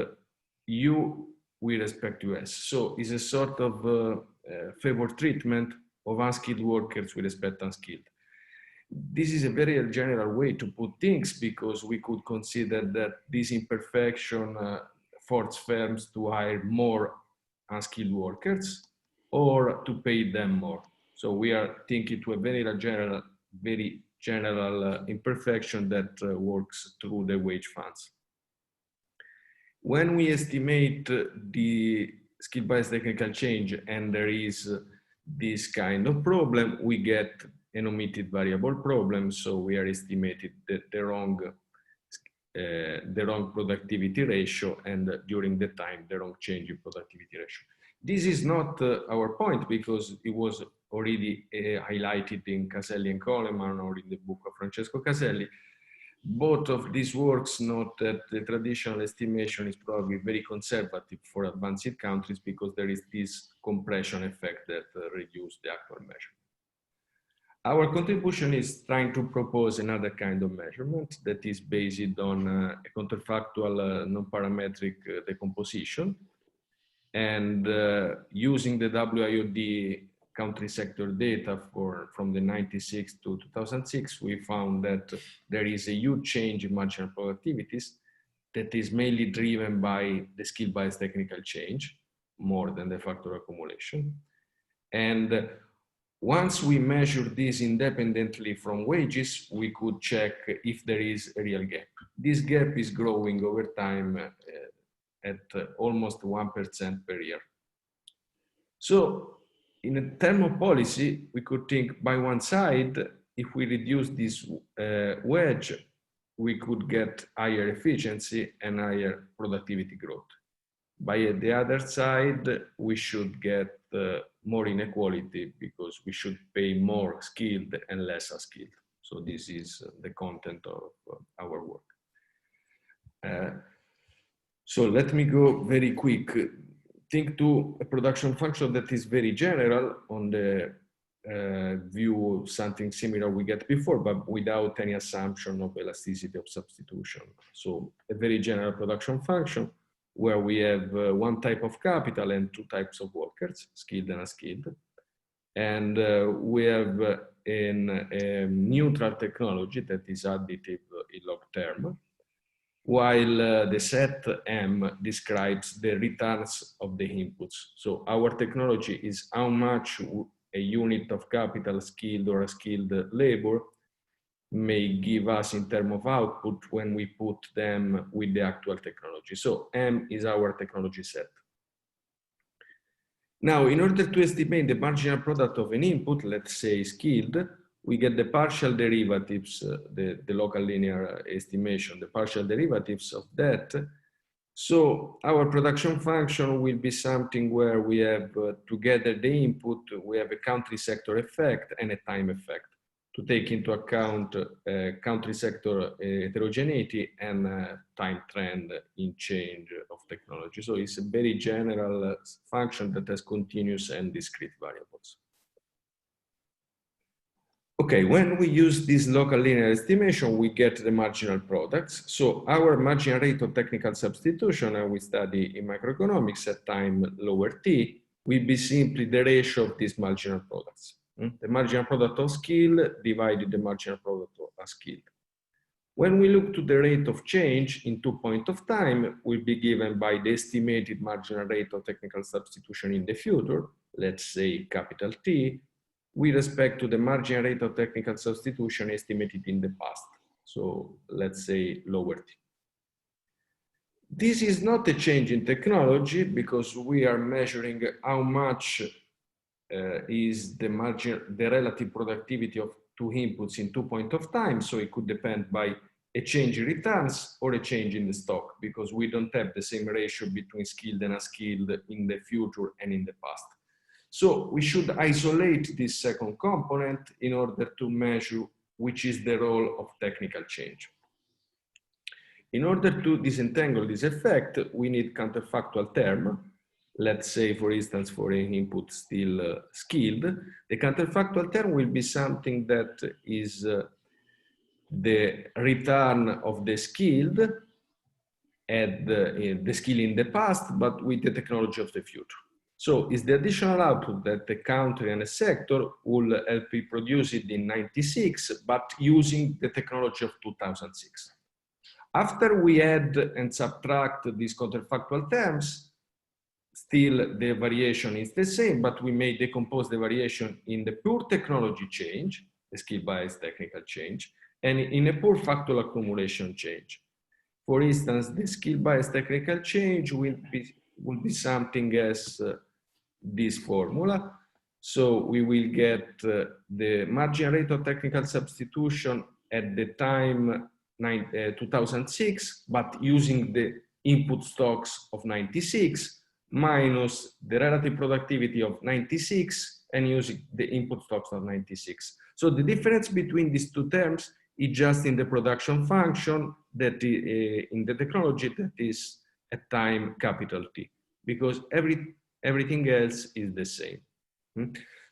U with respect to S. So it's a sort of favor treatment of unskilled workers with respect to unskilled. This is a very general way to put things, because we could consider that this imperfection forces firms to hire more unskilled workers or to pay them more. So we are thinking to a very general imperfection that works through the wage funds. When we estimate the skill-biased technical change and there is this kind of problem, we get an omitted variable problem. So we are estimating the wrong productivity ratio, and during the time, the wrong change in productivity ratio. This is not our point, because it was already highlighted in Caselli and Coleman, or in the book of Francesco Caselli, both of these works note that the traditional estimation is probably very conservative for advanced countries because there is this compression effect that reduces the actual measurement. Our contribution is trying to propose another kind of measurement that is based on a counterfactual non-parametric decomposition, and using the WIOD country sector data from the 96 to 2006, we found that there is a huge change in marginal productivities that is mainly driven by the skill bias technical change, more than the factor accumulation. And once we measure this independently from wages, we could check if there is a real gap. This gap is growing over time at almost 1% per year. So in a term of policy, we could think by one side, if we reduce this wedge, we could get higher efficiency and higher productivity growth. By the other side, we should get more inequality because we should pay more skilled and less unskilled. So this is the content of our work. So let me go very quick. Think to a production function that is very general on the view something similar we get before, but without any assumption of elasticity of substitution. So a very general production function where we have one type of capital and two types of workers, skilled and unskilled. And we have a neutral technology that is additive in log term, while the set M describes the returns of the inputs. So our technology is how much a unit of capital, skilled or unskilled labor, may give us in terms of output when we put them with the actual technology. So M is our technology set. Now, in order to estimate the marginal product of an input, let's say skilled, we get the partial derivatives, the local linear estimation, the partial derivatives of that. So our production function will be something where we have together the input, we have a country sector effect and a time effect to take into account country sector heterogeneity and time trend in change of technology. So it's a very general function that has continuous and discrete variables. Okay, when we use this local linear estimation, we get the marginal products. So our marginal rate of technical substitution, and we study in microeconomics at time lower t, will be simply the ratio of these marginal products. The marginal product of skill divided the marginal product of unskilled. When we look to the rate of change in 2 points of time, will be given by the estimated marginal rate of technical substitution in the future, let's say capital T, with respect to the marginal rate of technical substitution estimated in the past. So let's say lower T. This is not a change in technology because we are measuring how much is the relative productivity of two inputs in 2 points of time. So it could depend by a change in returns or a change in the stock because we don't have the same ratio between skilled and unskilled in the future and in the past. So we should isolate this second component in order to measure which is the role of technical change. In order to disentangle this effect, we need counterfactual term. Let's say, for instance, for an input still skilled, the counterfactual term will be something that is the return of the skilled at the skill in the past, but with the technology of the future. So it's the additional output that the country and the sector will help you produce it in 96, but using the technology of 2006. After we add and subtract these counterfactual terms, still the variation is the same, but we may decompose the variation in the pure technology change, the skill bias technical change, and in a pure factual accumulation change. For instance, the skill bias technical change will be something as this formula. So we will get the marginal rate of technical substitution at the time 2006, but using the input stocks of 96 minus the relative productivity of 96 and using the input stocks of 96. So the difference between these two terms It's just in the production function that in the technology that is at time capital T, because everything else is the same.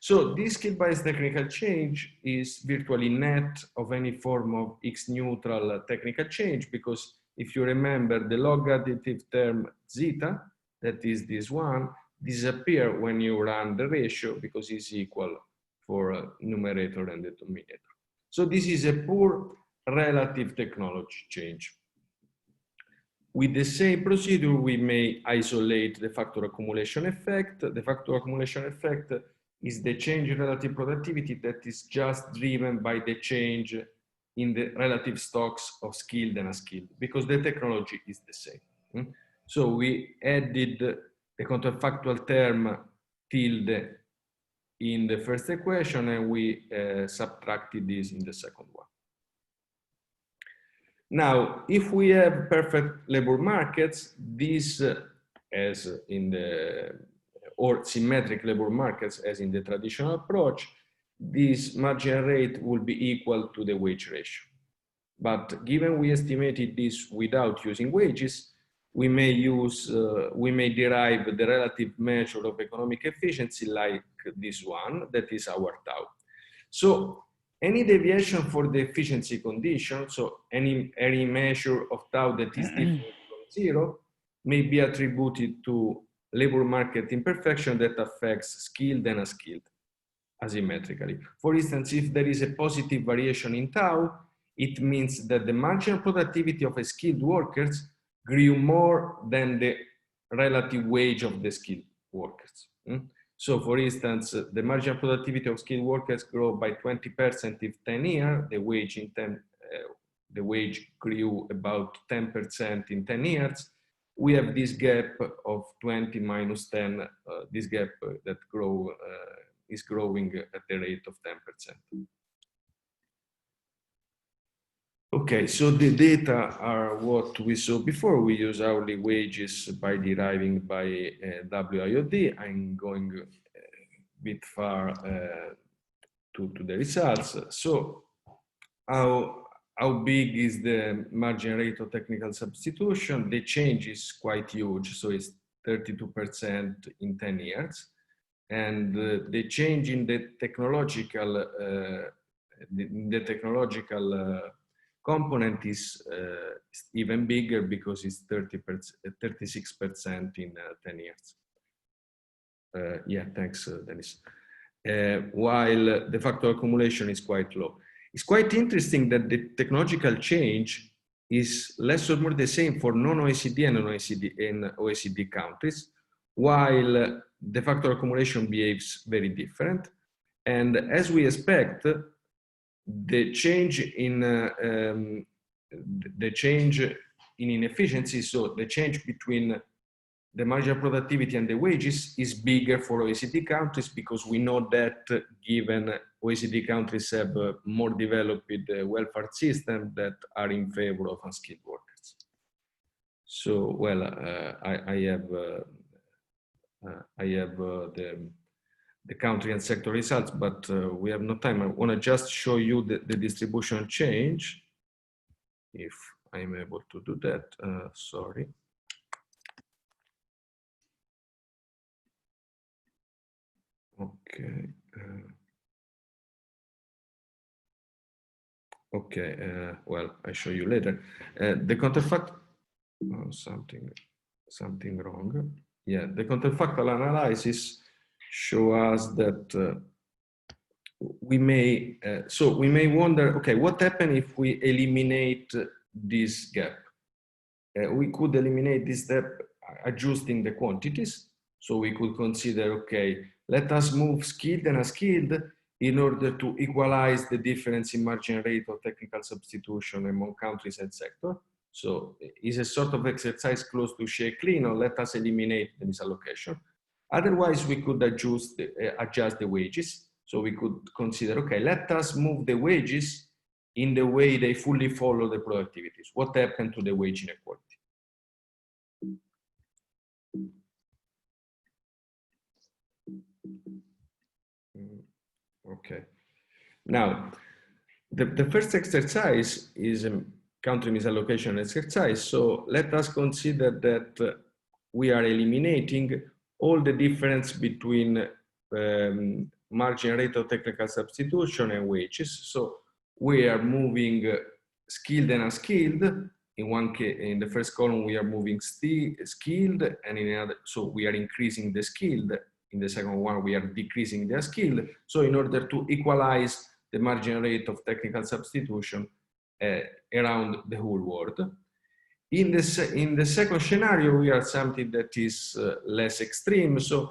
So this skill-based technical change is virtually net of any form of X-neutral technical change, because if you remember the log additive term zeta, that is this one, disappear when you run the ratio because it's equal for numerator and denominator. So this is a poor relative technology change. With the same procedure, we may isolate the factor accumulation effect. The factor accumulation effect is the change in relative productivity that is just driven by the change in the relative stocks of skilled and unskilled, because the technology is the same. So we added the counterfactual term tilde in the first equation, and we subtracted this in the second one. Now, if we have perfect labor markets, this as in the, or symmetric labor markets as in the traditional approach, this margin rate will be equal to the wage ratio. But given we estimated this without using wages, we may use, we may derive the relative measure of economic efficiency like this one, that is our tau. So any deviation for the efficiency condition, so any measure of tau that is different from 0, may be attributed to labor market imperfection that affects skilled and unskilled asymmetrically. For instance, if there is a positive variation in tau, it means that the marginal productivity of a skilled workers grew more than the relative wage of the skilled workers. So for instance, the marginal productivity of skilled workers grew by 20% in 10 years, the wage grew about 10% in 10 years. We have this gap of 20 minus 10, this gap that is growing at the rate of 10%. Okay, so the data are what we saw before. We use hourly wages by deriving by WIOD. I'm going a bit far to the results. So how big is the margin rate of technical substitution? The change is quite huge, so it's 32% in 10 years. And the change in the technological component is even bigger because it's 36% in 10 years. Yeah, thanks, Dennis. While the factor accumulation is quite low. It's quite interesting that the technological change is less or more the same for non-OECD and OECD countries, while the factor accumulation behaves very different. And as we expect, the change in inefficiency, so the change between the marginal productivity and the wages is bigger for OECD countries, because we know that given OECD countries have a more developed welfare system that are in favor of unskilled workers. So, well, I have the country and sector results, but we have no time. I want to just show you the distribution change, if I'm able to do that. Sorry. Okay. Well, I show you later. The counterfactual, something wrong. Yeah, the counterfactual analysis show us that we may wonder, okay, what happens if we eliminate this gap? We could eliminate this gap adjusting the quantities. So we could consider, okay, let us move skilled and unskilled in order to equalize the difference in margin rate of technical substitution among countries and sector. So it's a sort of exercise close to CRENoS, let us eliminate the misallocation. Otherwise, we could adjust the wages. So we could consider, okay, let us move the wages in the way they fully follow the productivities. What happened to the wage inequality? Okay. Now, The first exercise is a country misallocation exercise. So let us consider that we are eliminating all the difference between margin rate of technical substitution and wages. So we are moving skilled and unskilled. In one case, in the first column, we are moving skilled, and in another, so we are increasing the skilled. In the second one, we are decreasing the unskilled. So in order to equalize the margin rate of technical substitution around the whole world. In the second scenario, we are something that is less extreme. So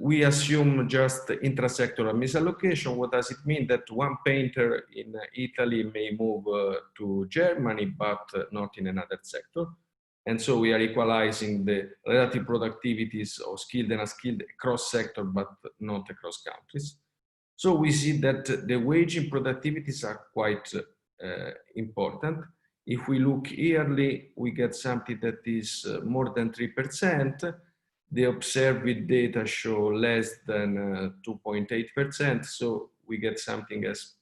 we assume just intrasectoral misallocation. What does it mean? That one painter in Italy may move to Germany, but not in another sector. And so we are equalizing the relative productivities of skilled and unskilled across sector, but not across countries. So we see that the wage and productivities are quite important. If we look yearly, we get something that is more than 3%. The observed data show less than 2.8%. So we get something as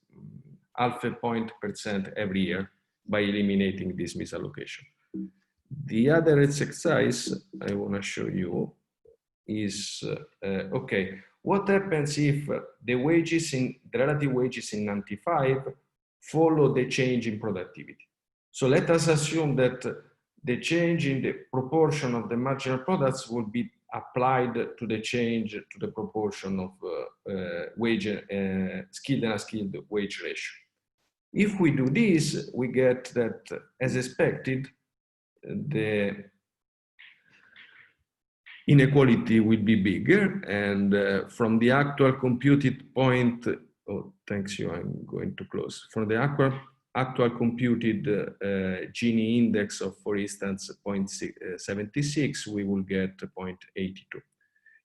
half a point% every year by eliminating this misallocation. The other exercise I want to show you is, okay, what happens if the wages the relative wages in 95 follow the change in productivity? So let us assume that the change in the proportion of the marginal products will be applied to the change to the proportion of skilled and unskilled wage ratio. If we do this, we get that, as expected, the inequality will be bigger, and from the actual computed point, oh, thanks you, I'm going to close. From the actual computed Gini index of, for instance, 0.76, we will get 0.82.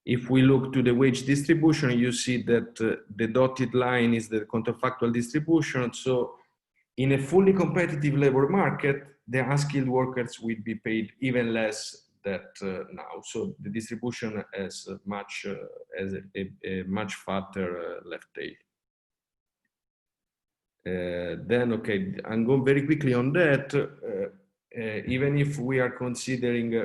If we look to the wage distribution, you see that the dotted line is the counterfactual distribution. So in a fully competitive labor market, the unskilled workers will be paid even less than now. So the distribution has a much fatter left tail. Then, okay, I'm going very quickly on that. Even if we are considering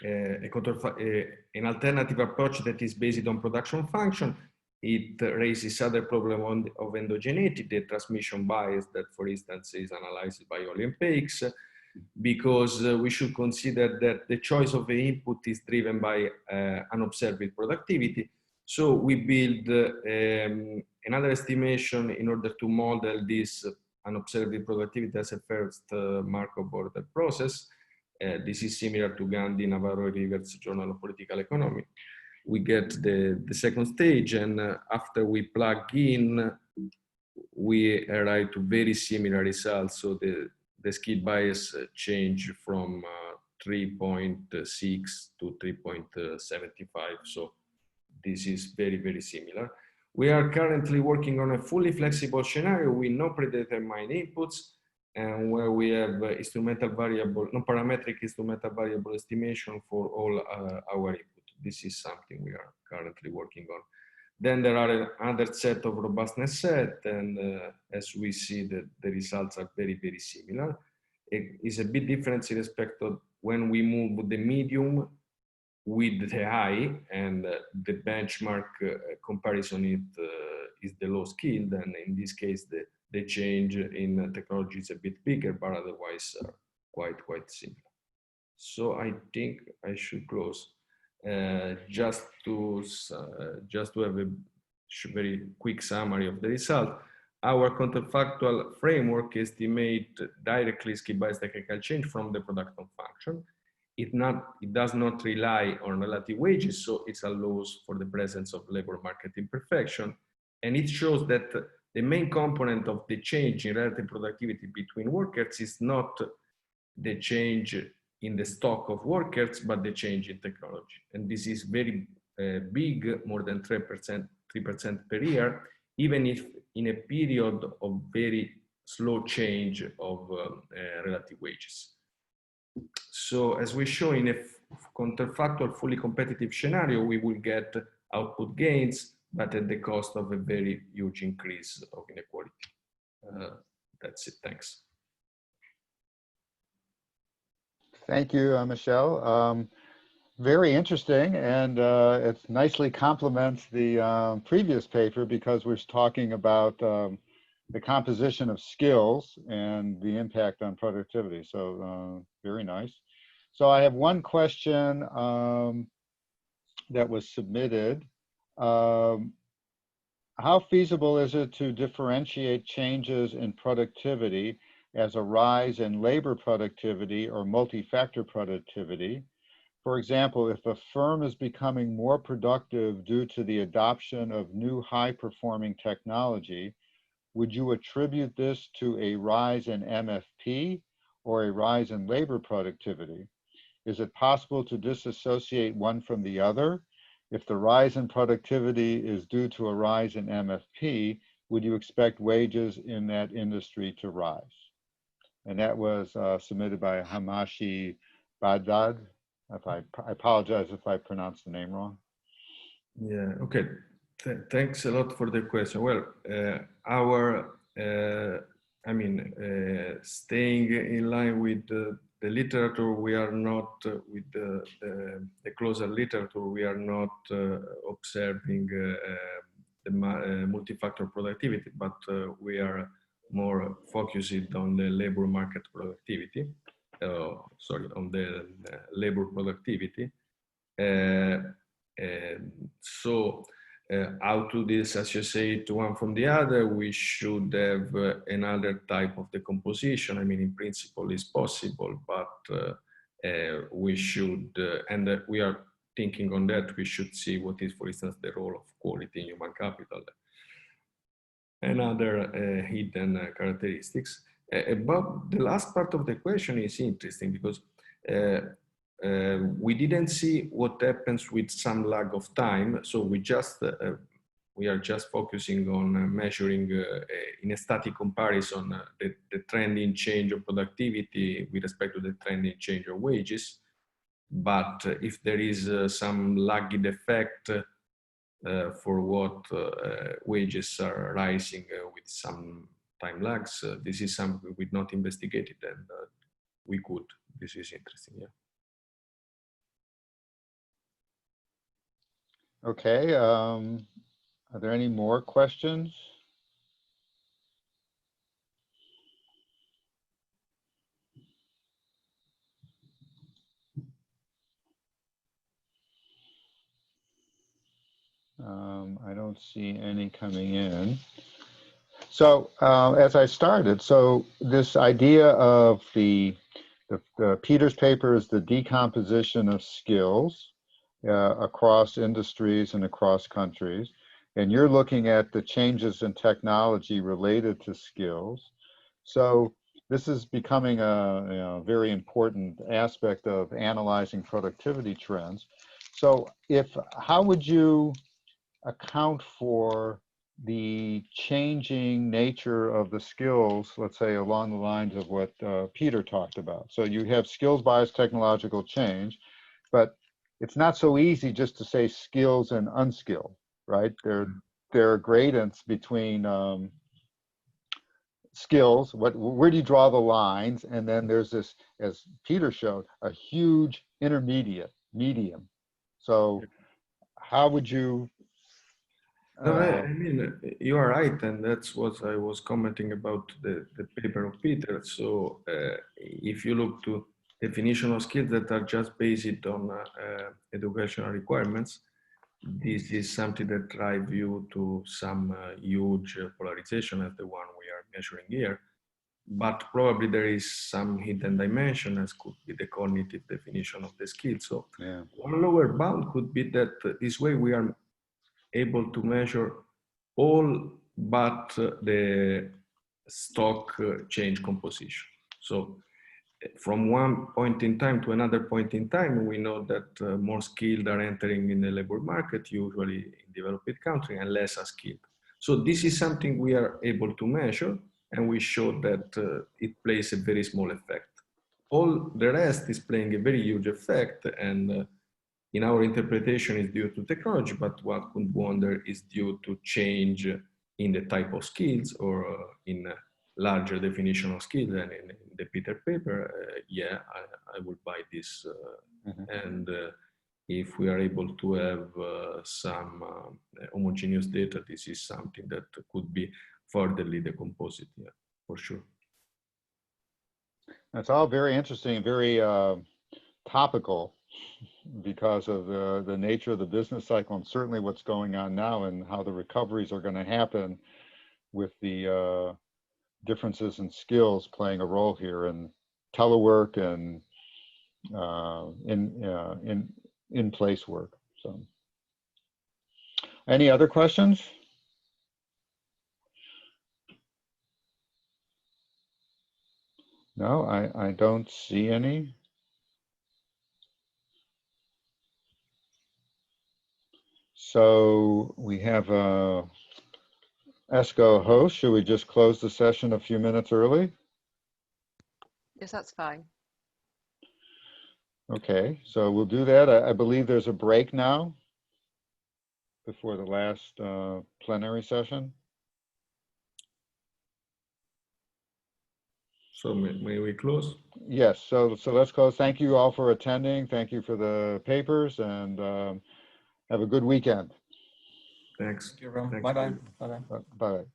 an alternative approach that is based on production function, it raises other problem of endogeneity, the transmission bias that, for instance, is analyzed by Olympics, because we should consider that the choice of the input is driven by unobserved productivity. So we build another estimation in order to model this unobserved productivity as a first Markov order process. This is similar to Gandhi, Navarro, Rivers' Journal of Political Economy. We get the second stage, and after we plug in, we arrive to very similar results. So the skill bias change from 3.6 to 3.75. So this is very, very similar. We are currently working on a fully flexible scenario with no predetermined inputs, and where we have instrumental variable, non-parametric instrumental variable estimation for all our input. This is something we are currently working on. Then there are another set of robustness set, and as we see that the results are very, very similar. It is a bit different in respect of when we move the medium with the high, and the benchmark comparison is the low skilled, and in this case the change in technology is a bit bigger, but otherwise quite similar. So I think I should close. Just to have a very quick summary of the result. Our counterfactual framework estimates directly skill bias technical change from the production function. It does not rely on relative wages, so it allows for the presence of labor market imperfection. And it shows that the main component of the change in relative productivity between workers is not the change in the stock of workers, but the change in technology. And this is very big, more than 3% per year, even if in a period of very slow change of relative wages. So as we show in a counterfactual fully competitive scenario, we will get output gains, but at the cost of a very huge increase of inequality. That's it. Thanks. Thank you, Michele. Very interesting, and it nicely complements the previous paper because we're talking about the composition of skills and the impact on productivity. So very nice. So I have one question that was submitted. How feasible is it to differentiate changes in productivity as a rise in labor productivity or multi-factor productivity? For example, if a firm is becoming more productive due to the adoption of new high-performing technology, would you attribute this to a rise in MFP or a rise in labor productivity? Is it possible to disassociate one from the other? If the rise in productivity is due to a rise in MFP, would you expect wages in that industry to rise? And that was submitted by Hamashi Badad. I apologize if I pronounced the name wrong. Yeah, okay. Thanks a lot for the question. Well, staying in line with the literature, we are not, with the closer literature, we are not observing the multi-factor productivity, but we are more focused on the labor market productivity. On the labor productivity. So how to disassociate one from the other, we should have another type of decomposition. I mean, in principle it's possible, but we should, and we are thinking on that, we should see what is, for instance, the role of quality in human capital and other hidden characteristics. But the last part of the question is interesting because we didn't see what happens with some lag of time. So we are just focusing on measuring in a static comparison the trending change of productivity with respect to the trending change of wages. But if there is some lagged effect for what wages are rising with some time lags, this is something we've not investigated, and we could. This is interesting, yeah. Okay, are there any more questions? I don't see any coming in. So as I started, so this idea of the Peter's paper is the decomposition of skills across industries and across countries. And you're looking at the changes in technology related to skills. So this is becoming a very important aspect of analyzing productivity trends. So how would you account for the changing nature of the skills, let's say along the lines of what Peter talked about? So you have skills bias technological change, but it's not so easy just to say skills and unskilled, right? There are gradients between skills. Where do you draw the lines? And then there's this, as Peter showed, a huge intermediate, medium. So how would you? No, I mean, you are right, and that's what I was commenting about the paper of Peter. So if you look to definition of skills that are just based on educational requirements, this is something that drives you to some huge polarization as the one we are measuring here. But probably there is some hidden dimension, as could be the cognitive definition of the skill. So one lower bound could be that this way we are able to measure all but the stock change composition. So from one point in time to another point in time, we know that more skilled are entering in the labor market, usually in developed countries, and less are skilled. So this is something we are able to measure, and we show that it plays a very small effect. All the rest is playing a very huge effect, and in our interpretation is due to technology, but one could wonder is due to change in the type of skills or in larger definition of skills than in the Peter paper, yeah, I would buy this. And if we are able to have some homogeneous data, this is something that could be furtherly decomposed, yeah, for sure. That's all very interesting, very topical because of the nature of the business cycle and certainly what's going on now and how the recoveries are going to happen with the differences in skills playing a role here in telework and in place work. So, any other questions? No, I don't see any. So we have a ESCoE host. Should we just close the session a few minutes early? Yes, that's fine. Okay, so we'll do that. I believe there's a break now before the last plenary session. So may we close? Yes, so let's close. Thank you all for attending. Thank you for the papers and have a good weekend. Thanks. Thank you, Ron. Thanks. Bye-bye. Bye-bye. Bye.